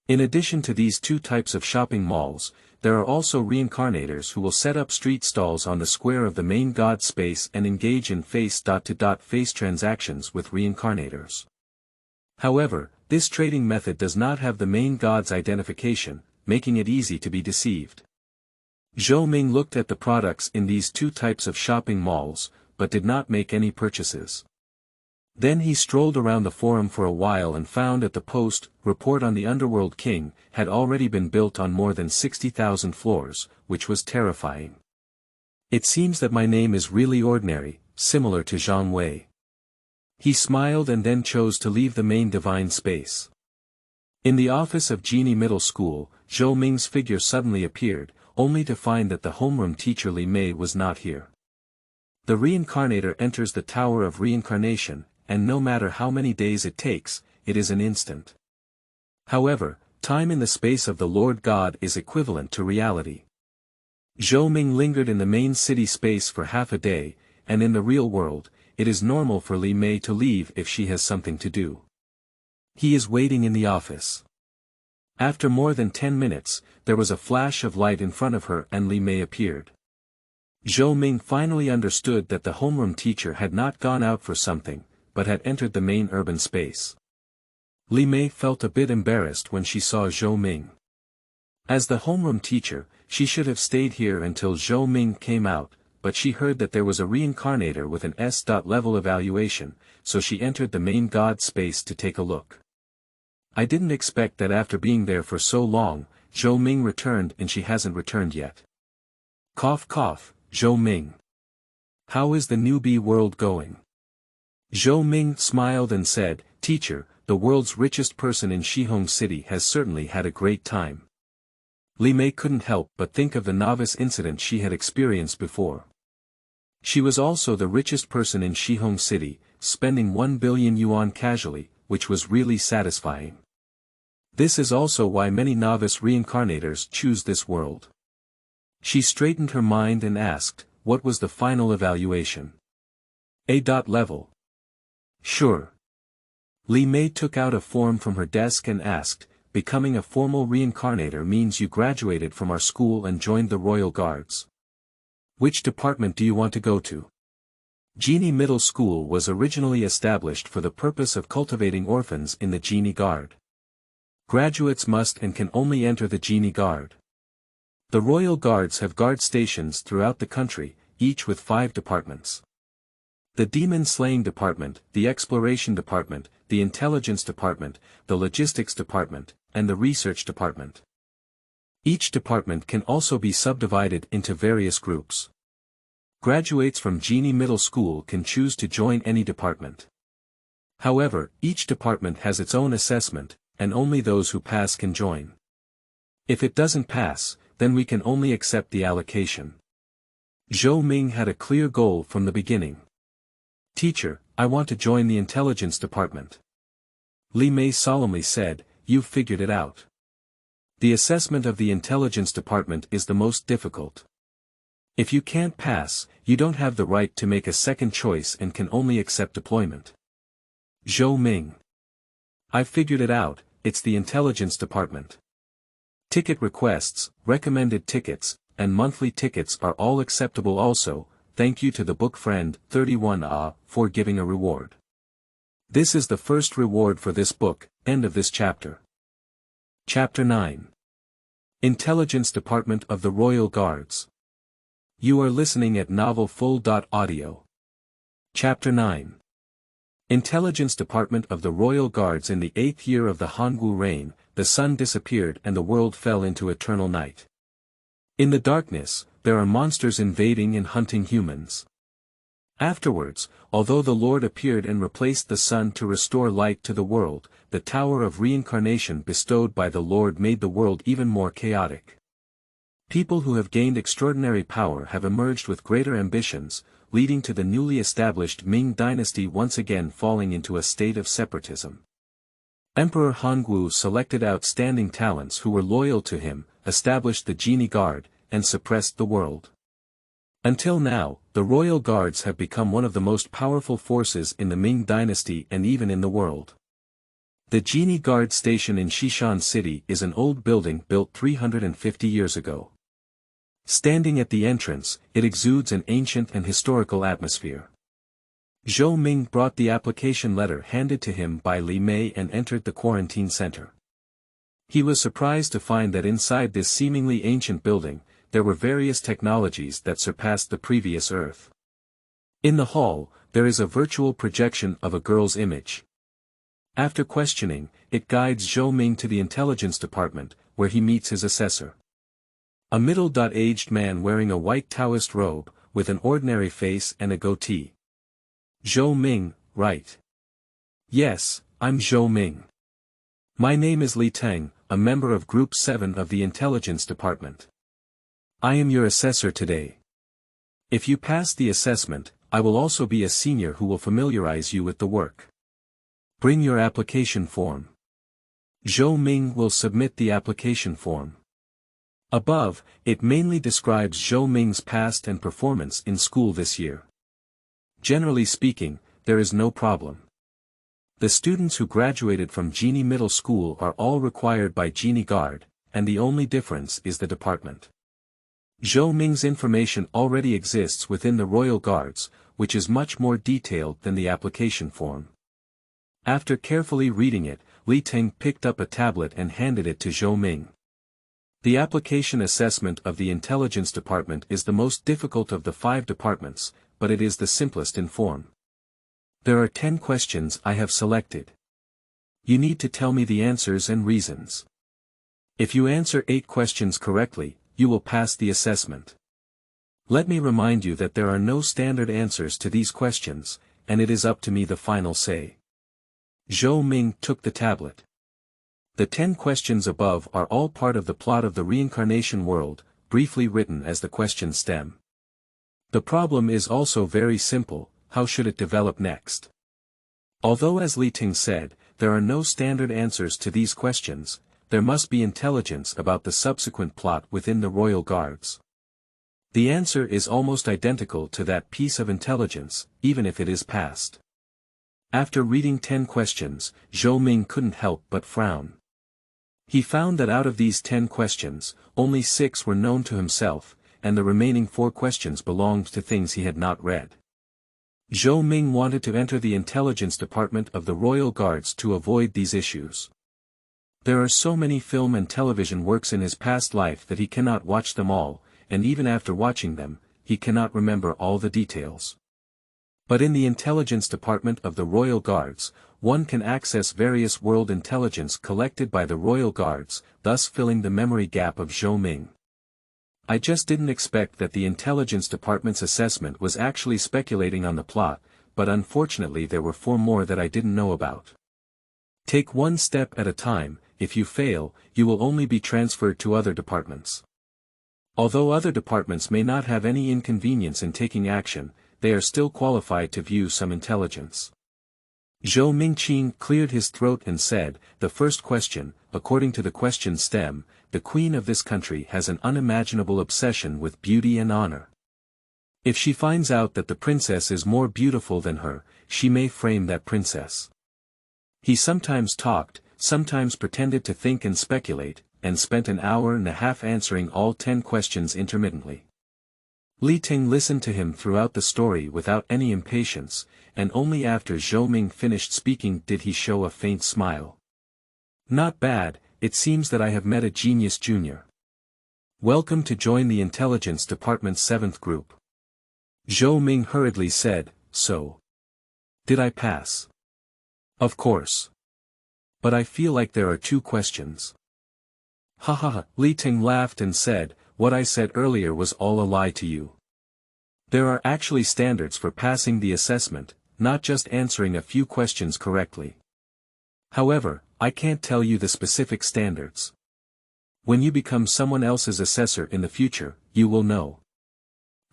In addition to these two types of shopping malls, there are also reincarnators who will set up street stalls on the square of the main god space and engage in face-to-face transactions with reincarnators. However, this trading method does not have the main god's identification, making it easy to be deceived. Zhou Ming looked at the products in these two types of shopping malls, but did not make any purchases. Then he strolled around the forum for a while and found that the post, "Report on the Underworld King," had already been built on more than 60,000 floors, which was terrifying. It seems that my name is really ordinary, similar to Zhang Wei. He smiled and then chose to leave the main divine space. In the office of Genie Middle School, Zhou Ming's figure suddenly appeared, only to find that the homeroom teacher Li Mei was not here. The reincarnator enters the Tower of Reincarnation, and no matter how many days it takes, it is an instant. However, time in the space of the Lord God is equivalent to reality. Zhou Ming lingered in the main city space for half a day, and in the real world, it is normal for Li Mei to leave if she has something to do. He is waiting in the office. After more than 10 minutes, there was a flash of light in front of her and Li Mei appeared. Zhou Ming finally understood that the homeroom teacher had not gone out for something, but had entered the main urban space. Li Mei felt a bit embarrassed when she saw Zhou Ming. As the homeroom teacher, she should have stayed here until Zhou Ming came out, but she heard that there was a reincarnator with an S.level evaluation, so she entered the main god space to take a look. I didn't expect that after being there for so long, Zhou Ming returned and she hasn't returned yet. Cough cough, Zhou Ming. How is the newbie world going? Zhou Ming smiled and said, "Teacher, the world's richest person in Shihong City has certainly had a great time." Li Mei couldn't help but think of the novice incident she had experienced before. She was also the richest person in Shihong City, spending 1 billion yuan casually, which was really satisfying. This is also why many novice reincarnators choose this world. She straightened her mind and asked, what was the final evaluation? A.level. Sure. Li Mei took out a form from her desk and asked, becoming a formal reincarnator means you graduated from our school and joined the Royal Guards. Which department do you want to go to? Genie Middle School was originally established for the purpose of cultivating orphans in the Genie Guard. Graduates must and can only enter the Genie Guard. The Royal Guards have guard stations throughout the country, each with 5 departments. The Demon Slaying Department, the Exploration Department, the Intelligence Department, the Logistics Department, and the Research Department. Each department can also be subdivided into various groups. Graduates from Genie Middle School can choose to join any department. However, each department has its own assessment, and only those who pass can join. If it doesn't pass, then we can only accept the allocation. Zhou Ming had a clear goal from the beginning. Teacher, I want to join the Intelligence Department. Li Mei solemnly said, you've figured it out. The assessment of the intelligence department is the most difficult. If you can't pass, you don't have the right to make a second choice and can only accept deployment. Zhou Ming. I've figured it out, it's the intelligence department. Ticket requests, recommended tickets, and monthly tickets are all acceptable also, thank you to the book friend, 31 for giving a reward. This is the first reward for this book, end of this chapter. Chapter 9. Intelligence Department of the Royal Guards. You are listening at novelfull.audio. Chapter 9. Intelligence Department of the Royal Guards. In the 8th year of the Hongwu reign, the sun disappeared and the world fell into eternal night. In the darkness, there are monsters invading and hunting humans. Afterwards, although the Lord appeared and replaced the sun to restore light to the world, the tower of reincarnation bestowed by the Lord made the world even more chaotic. People who have gained extraordinary power have emerged with greater ambitions, leading to the newly established Ming dynasty once again falling into a state of separatism. Emperor Hongwu selected outstanding talents who were loyal to him, established the Genie Guard, and suppressed the world. Until now, the royal guards have become one of the most powerful forces in the Ming dynasty and even in the world. The Genie Guard station in Xishan City is an old building built 350 years ago. Standing at the entrance, it exudes an ancient and historical atmosphere. Zhou Ming brought the application letter handed to him by Li Mei and entered the quarantine center. He was surprised to find that inside this seemingly ancient building, there were various technologies that surpassed the previous Earth. In the hall, there is a virtual projection of a girl's image. After questioning, it guides Zhou Ming to the intelligence department, where he meets his assessor. A middle-aged man wearing a white Taoist robe, with an ordinary face and a goatee. Zhou Ming, right? Yes, I'm Zhou Ming. My name is Li Teng, a member of Group 7 of the Intelligence Department. I am your assessor today. If you pass the assessment, I will also be a senior who will familiarize you with the work. Bring your application form. Zhou Ming will submit the application form. Above, it mainly describes Zhou Ming's past and performance in school this year. Generally speaking, there is no problem. The students who graduated from Genie Middle School are all required by Genie Guard, and the only difference is the department. Zhou Ming's information already exists within the Royal Guards, which is much more detailed than the application form. After carefully reading it, Li Teng picked up a tablet and handed it to Zhou Ming. The application assessment of the Intelligence Department is the most difficult of the 5 departments, but it is the simplest in form. There are 10 questions I have selected. You need to tell me the answers and reasons. If you answer 8 questions correctly, you will pass the assessment. Let me remind you that there are no standard answers to these questions, and it is up to me the final say. Zhou Ming took the tablet. The 10 questions above are all part of the plot of the reincarnation world, briefly written as the question stem. The problem is also very simple: how should it develop next? Although as Li Ting said, there are no standard answers to these questions, there must be intelligence about the subsequent plot within the Royal Guards. The answer is almost identical to that piece of intelligence, even if it is passed. After reading 10 questions, Zhou Ming couldn't help but frown. He found that out of these 10 questions, only 6 were known to himself, and the remaining 4 questions belonged to things he had not read. Zhou Ming wanted to enter the intelligence department of the Royal Guards to avoid these issues. There are so many film and television works in his past life that he cannot watch them all, and even after watching them, he cannot remember all the details. But in the intelligence department of the Royal Guards, one can access various world intelligence collected by the Royal Guards, thus filling the memory gap of Zhou Ming. I just didn't expect that the intelligence department's assessment was actually speculating on the plot, but unfortunately there were 4 more that I didn't know about. Take one step at a time. If you fail, you will only be transferred to other departments. Although other departments may not have any inconvenience in taking action, they are still qualified to view some intelligence. Zhou Mingqing cleared his throat and said, the first question, according to the question stem, the queen of this country has an unimaginable obsession with beauty and honor. If she finds out that the princess is more beautiful than her, she may frame that princess. He sometimes talked, sometimes pretended to think and speculate, and spent an hour and a half answering all 10 questions intermittently. Li Ting listened to him throughout the story without any impatience, and only after Zhou Ming finished speaking did he show a faint smile. Not bad, it seems that I have met a genius junior. Welcome to join the Intelligence Department's 7th group. Zhou Ming hurriedly said, so. Did I pass? Of course. But I feel like there are 2 questions. Ha ha ha, Li Ting laughed and said, what I said earlier was all a lie to you. There are actually standards for passing the assessment, not just answering a few questions correctly. However, I can't tell you the specific standards. When you become someone else's assessor in the future, you will know.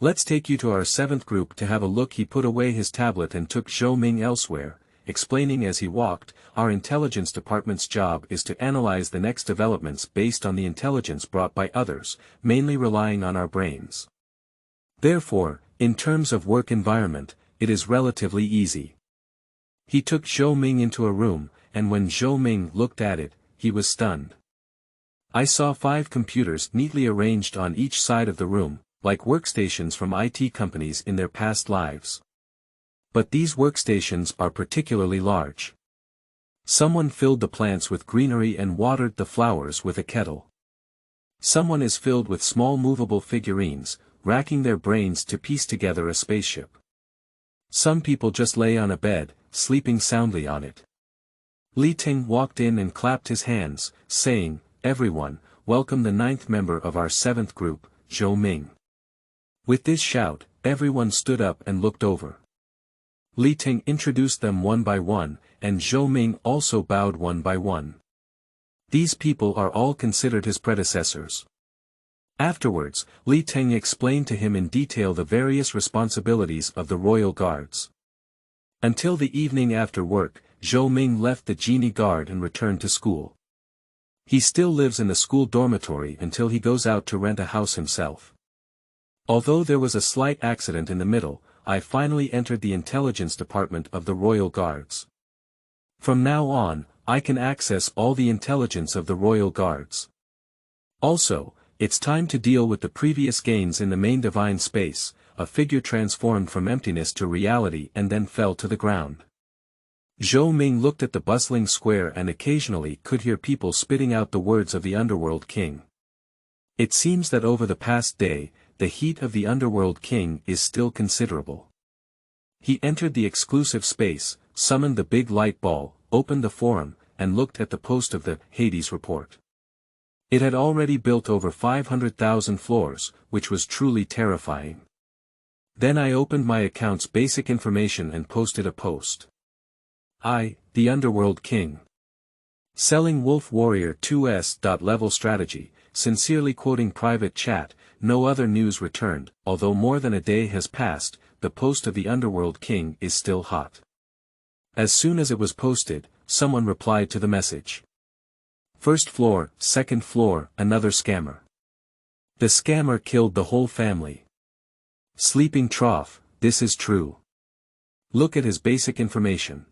Let's take you to our 7th group to have a look. He put away his tablet and took Zhou Ming elsewhere, explaining as he walked, our intelligence department's job is to analyze the next developments based on the intelligence brought by others, mainly relying on our brains. Therefore, in terms of work environment, it is relatively easy. He took Zhou Ming into a room, and when Zhou Ming looked at it, he was stunned. I saw 5 computers neatly arranged on each side of the room, like workstations from IT companies in their past lives. But these workstations are particularly large. Someone filled the plants with greenery and watered the flowers with a kettle. Someone is filled with small movable figurines, racking their brains to piece together a spaceship. Some people just lay on a bed, sleeping soundly on it. Li Ting walked in and clapped his hands, saying, everyone, welcome the 9th member of our 7th group, Zhou Ming. With this shout, everyone stood up and looked over. Li Ting introduced them one by one, and Zhou Ming also bowed one by one. These people are all considered his predecessors. Afterwards, Li Ting explained to him in detail the various responsibilities of the royal guards. Until the evening after work, Zhou Ming left the genie guard and returned to school. He still lives in the school dormitory until he goes out to rent a house himself. Although there was a slight accident in the middle, I finally entered the intelligence department of the royal guards. From now on, I can access all the intelligence of the royal guards. Also, it's time to deal with the previous gains in the main divine space. A figure transformed from emptiness to reality and then fell to the ground. Zhou Ming looked at the bustling square and occasionally could hear people spitting out the words of the underworld king. It seems that over the past day, the heat of the underworld king is still considerable. He entered the exclusive space, summoned the big light ball, opened the forum, and looked at the post of the Hades report. It had already built over 500,000 floors, which was truly terrifying. Then I opened my account's basic information and posted a post. The Underworld King. Selling Wolf Warrior 2S. Level strategy, sincerely quoting private chat. No other news returned. Although more than a day has passed, the post of the Underworld King is still hot. As soon as it was posted, someone replied to the message. First floor, second floor, another scammer. The scammer killed the whole family. Sleeping trough, this is true. Look at his basic information.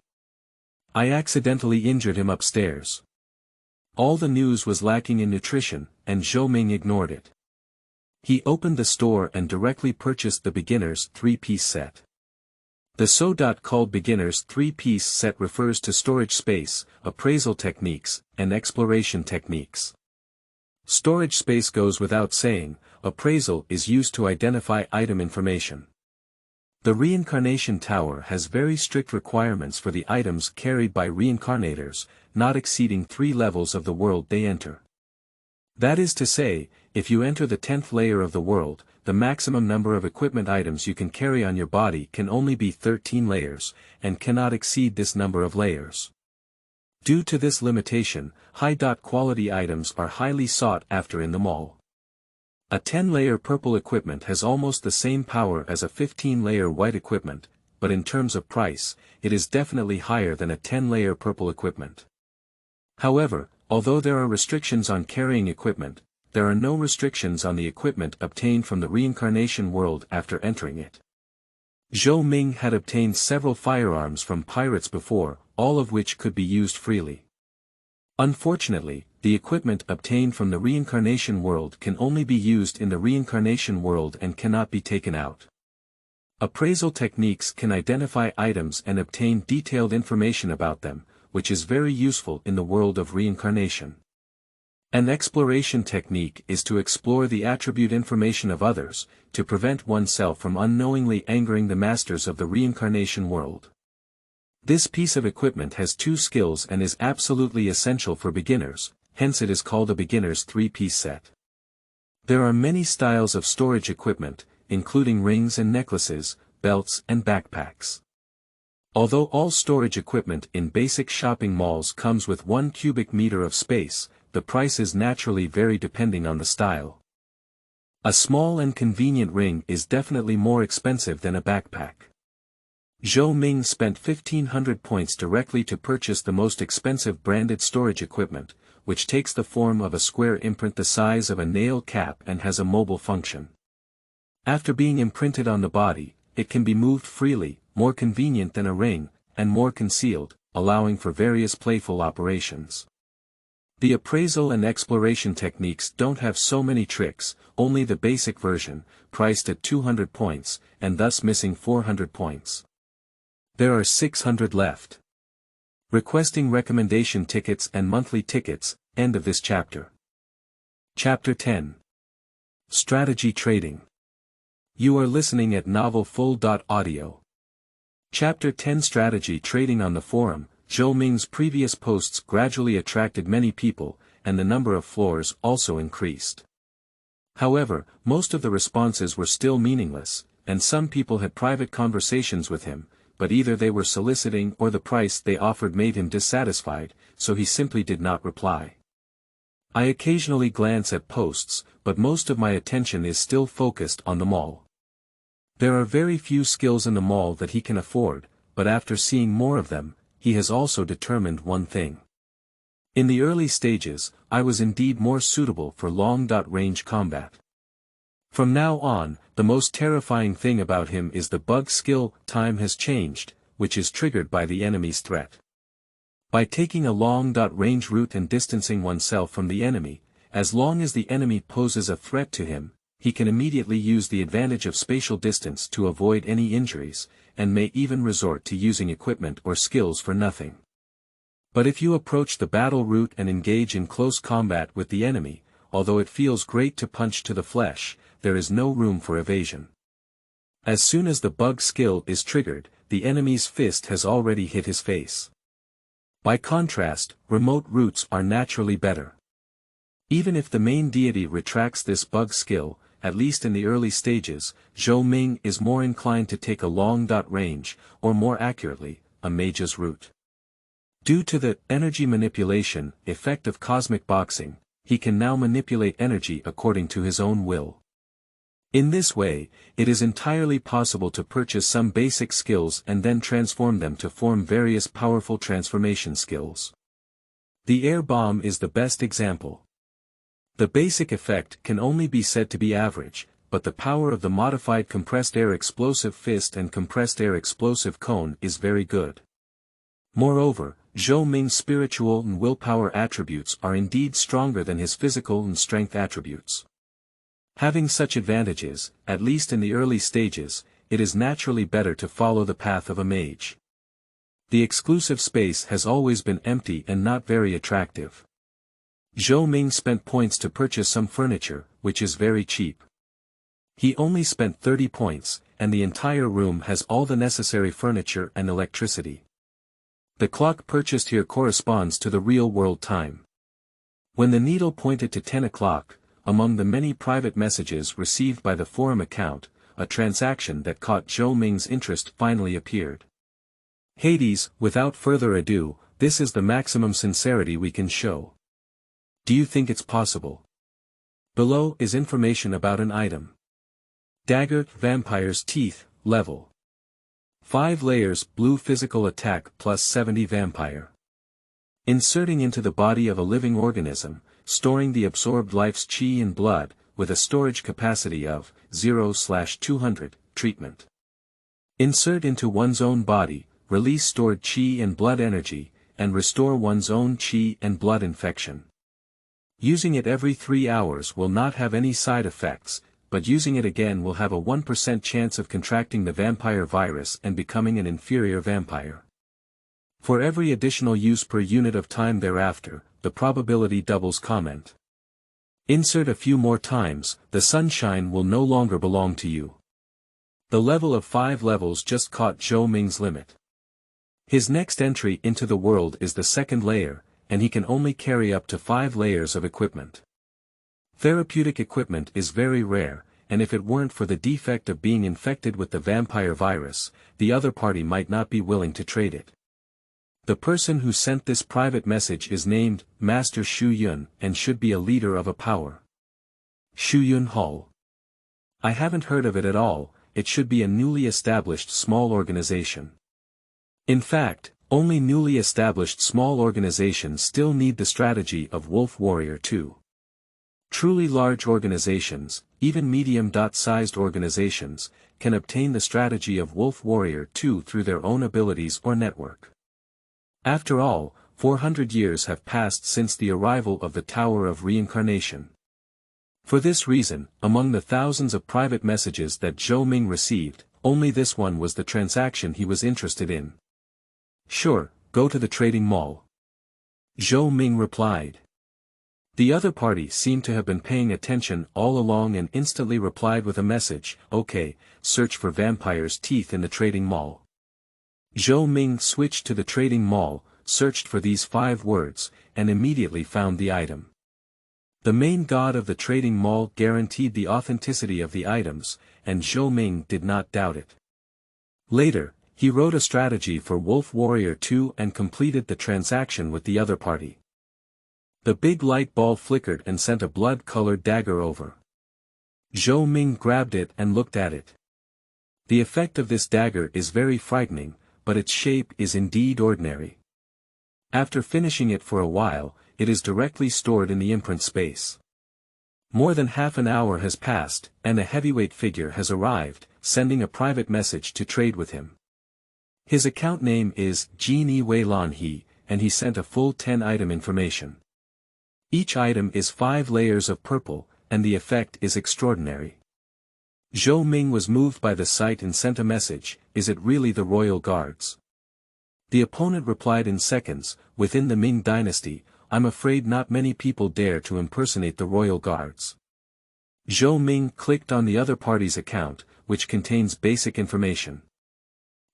I accidentally injured him upstairs. All the news was lacking in nutrition, and Zhou Ming ignored it. He opened the store and directly purchased the beginner's 3-piece set. The so-called beginner's 3-piece set refers to storage space, appraisal techniques, and exploration techniques. Storage space goes without saying, appraisal is used to identify item information. The reincarnation tower has very strict requirements for the items carried by reincarnators, not exceeding 3 levels of the world they enter. That is to say, if you enter the 10th layer of the world, the maximum number of equipment items you can carry on your body can only be 13 layers, and cannot exceed this number of layers. Due to this limitation, high-quality items are highly sought after in the mall. A 10-layer purple equipment has almost the same power as a 15-layer white equipment, but in terms of price, it is definitely higher than a 10-layer purple equipment. However, Although there are restrictions on carrying equipment, there are no restrictions on the equipment obtained from the reincarnation world after entering it. Zhou Ming had obtained several firearms from pirates before, all of which could be used freely. Unfortunately, the equipment obtained from the reincarnation world can only be used in the reincarnation world and cannot be taken out. Appraisal techniques can identify items and obtain detailed information about them, which is very useful in the world of reincarnation. An exploration technique is to explore the attribute information of others, to prevent oneself from unknowingly angering the masters of the reincarnation world. This piece of equipment has 2 skills and is absolutely essential for beginners, hence it is called a beginner's 3-piece set. There are many styles of storage equipment, including rings and necklaces, belts and backpacks. Although all storage equipment in basic shopping malls comes with 1 cubic meter of space, the prices naturally vary depending on the style. A small and convenient ring is definitely more expensive than a backpack. Zhou Ming spent 1,500 points directly to purchase the most expensive branded storage equipment, which takes the form of a square imprint the size of a nail cap and has a mobile function. After being imprinted on the body, it can be moved freely, more convenient than a ring, and more concealed, allowing for various playful operations. The appraisal and exploration techniques don't have so many tricks, only the basic version, priced at 200 points, and thus missing 400 points. There are 600 left. Requesting recommendation tickets and monthly tickets, end of this chapter. Chapter 10. Strategy Trading. You are listening at novelfull.audio. Chapter 10 Strategy Trading. On the forum, Zhou Ming's previous posts gradually attracted many people, and the number of floors also increased. However, most of the responses were still meaningless, and some people had private conversations with him, but either they were soliciting or the price they offered made him dissatisfied, so he simply did not reply. I occasionally glance at posts, but most of my attention is still focused on the mall. There are very few skills in the mall that he can afford, but after seeing more of them, he has also determined one thing. In the early stages, I was indeed more suitable for long-range combat. From now on, the most terrifying thing about him is the bug skill. Time has changed, which is triggered by the enemy's threat. By taking a long-range route and distancing oneself from the enemy, as long as the enemy poses a threat to him, he can immediately use the advantage of spatial distance to avoid any injuries, and may even resort to using equipment or skills for nothing. But if you approach the battle route and engage in close combat with the enemy, although it feels great to punch to the flesh, there is no room for evasion. As soon as the bug skill is triggered, the enemy's fist has already hit his face. By contrast, remote routes are naturally better. Even if the main deity retracts this bug skill, at least in the early stages, Zhou Ming is more inclined to take a long-range, or more accurately, a mage's route. Due to the energy manipulation effect of cosmic boxing, he can now manipulate energy according to his own will. In this way, it is entirely possible to purchase some basic skills and then transform them to form various powerful transformation skills. The air bomb is the best example. The basic effect can only be said to be average, but the power of the modified compressed air explosive fist and compressed air explosive cone is very good. Moreover, Zhou Ming's spiritual and willpower attributes are indeed stronger than his physical and strength attributes. Having such advantages, at least in the early stages, it is naturally better to follow the path of a mage. The exclusive space has always been empty and not very attractive. Zhou Ming spent points to purchase some furniture, which is very cheap. He only spent 30 points, and the entire room has all the necessary furniture and electricity. The clock purchased here corresponds to the real-world time. When the needle pointed to 10 o'clock, among the many private messages received by the forum account, a transaction that caught Zhou Ming's interest finally appeared. Hades, without further ado, this is the maximum sincerity we can show. Do you think it's possible? Below is information about an item. Dagger, Vampire's Teeth, level 5 layers, blue physical attack plus 70 vampire. Inserting into the body of a living organism, storing the absorbed life's qi in blood, with a storage capacity of 0/200, treatment. Insert into one's own body, release stored qi and blood energy, and restore one's own qi and blood infection. Using it every 3 hours will not have any side effects, but using it again will have a 1% chance of contracting the vampire virus and becoming an inferior vampire. For every additional use per unit of time thereafter, the probability doubles. Comment. Insert a few more times, the sunshine will no longer belong to you. The level of 5 levels just caught Zhou Ming's limit. His next entry into the world is the second layer, and he can only carry up to 5 layers of equipment. Therapeutic equipment is very rare, and if it weren't for the defect of being infected with the vampire virus, the other party might not be willing to trade it. The person who sent this private message is named Master Shu Yun and should be a leader of a power. Shu Yun Hall. I haven't heard of it at all. It should be a newly established small organization. In fact, only newly established small organizations still need the strategy of Wolf Warrior 2. Truly large organizations, even medium-sized organizations, can obtain the strategy of Wolf Warrior 2 through their own abilities or network. After all, 400 years have passed since the arrival of the Tower of Reincarnation. For this reason, among the thousands of private messages that Zhou Ming received, only this one was the transaction he was interested in. Sure, go to the trading mall. Zhou Ming replied. The other party seemed to have been paying attention all along and instantly replied with a message, okay, search for vampire's teeth in the trading mall. Zhou Ming switched to the trading mall, searched for these 5 words, and immediately found the item. The main god of the trading mall guaranteed the authenticity of the items, and Zhou Ming did not doubt it. Later, he wrote a strategy for Wolf Warrior 2 and completed the transaction with the other party. The big light ball flickered and sent a blood-colored dagger over. Zhou Ming grabbed it and looked at it. The effect of this dagger is very frightening, but its shape is indeed ordinary. After finishing it for a while, it is directly stored in the imprint space. More than half an hour has passed, and a heavyweight figure has arrived, sending a private message to trade with him. His account name is Jini Weilan He, and he sent a full 10-item information. Each item is 5 layers of purple, and the effect is extraordinary. Zhou Ming was moved by the sight and sent a message, is it really the royal guards? The opponent replied in seconds, within the Ming dynasty, I'm afraid not many people dare to impersonate the royal guards. Zhou Ming clicked on the other party's account, which contains basic information.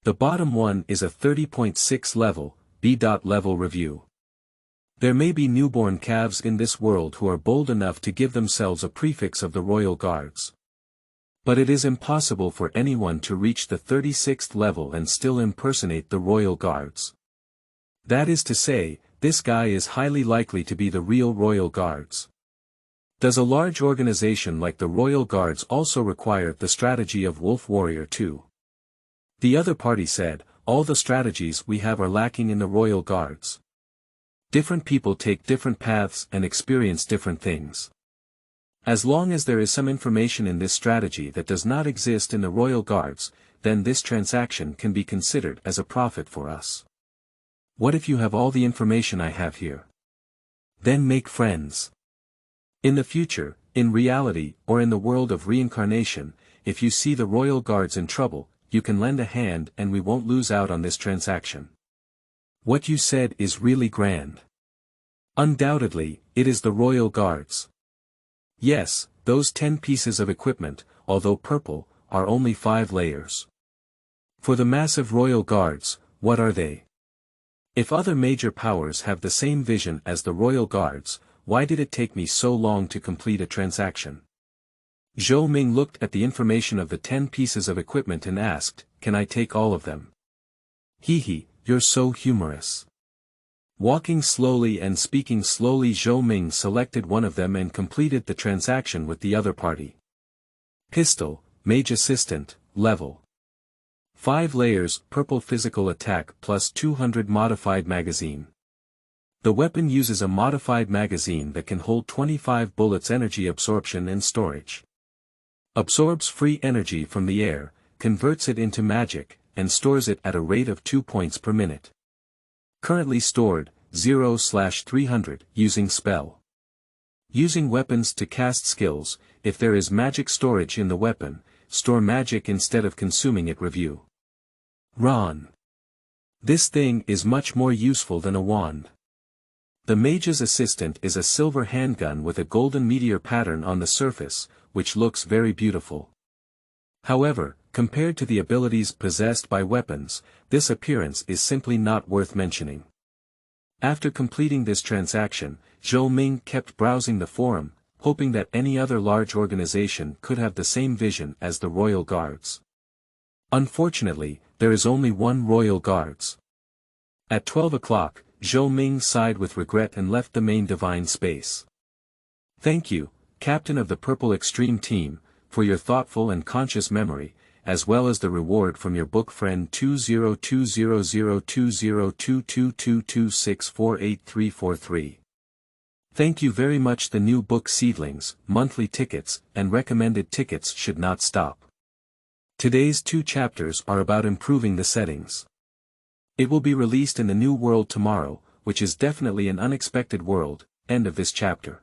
The bottom one is a 30.6 level, B.level review. There may be newborn calves in this world who are bold enough to give themselves a prefix of the royal guards. But it is impossible for anyone to reach the 36th level and still impersonate the royal guards. That is to say, this guy is highly likely to be the real royal guards. Does a large organization like the royal guards also require the strategy of Wolf Warrior 2? The other party said, all the strategies we have are lacking in the royal guards. Different people take different paths and experience different things. As long as there is some information in this strategy that does not exist in the royal guards, then this transaction can be considered as a profit for us. What if you have all the information I have here? Then make friends. In the future, in reality, or in the world of reincarnation, if you see the royal guards in trouble, you can lend a hand and we won't lose out on this transaction. What you said is really grand. Undoubtedly, it is the royal guards. Yes, those 10 pieces of equipment, although purple, are only 5 layers. For the massive royal guards, what are they? If other major powers have the same vision as the royal guards, why did it take me so long to complete a transaction? Zhou Ming looked at the information of the 10 pieces of equipment and asked, can I take all of them? Hee, you're so humorous. Walking slowly and speaking slowly, Zhou Ming selected one of them and completed the transaction with the other party. Pistol, Mage Assistant, level 5 layers, purple physical attack plus 200 modified magazine. The weapon uses a modified magazine that can hold 25 bullets energy absorption and storage. Absorbs free energy from the air, converts it into magic, and stores it at a rate of 2 points per minute. Currently stored, 0/300, using spell. Using weapons to cast skills, if there is magic storage in the weapon, store magic instead of consuming it. Review. Ron. This thing is much more useful than a wand. The mage's assistant is a silver handgun with a golden meteor pattern on the surface, which looks very beautiful. However, compared to the abilities possessed by weapons, this appearance is simply not worth mentioning. After completing this transaction, Zhou Ming kept browsing the forum, hoping that any other large organization could have the same vision as the Royal Guards. Unfortunately, there is only one Royal Guards. At 12 o'clock, Zhou Ming sighed with regret and left the main divine space. Thank you, Captain of the Purple Extreme Team, for your thoughtful and conscious memory, as well as the reward from your book friend 2020020222226483343. Thank you very much. The new book Seedlings, monthly tickets, and recommended tickets should not stop. Today's 2 chapters are about improving the settings. It will be released in the new world tomorrow, which is definitely an unexpected world. End of this chapter.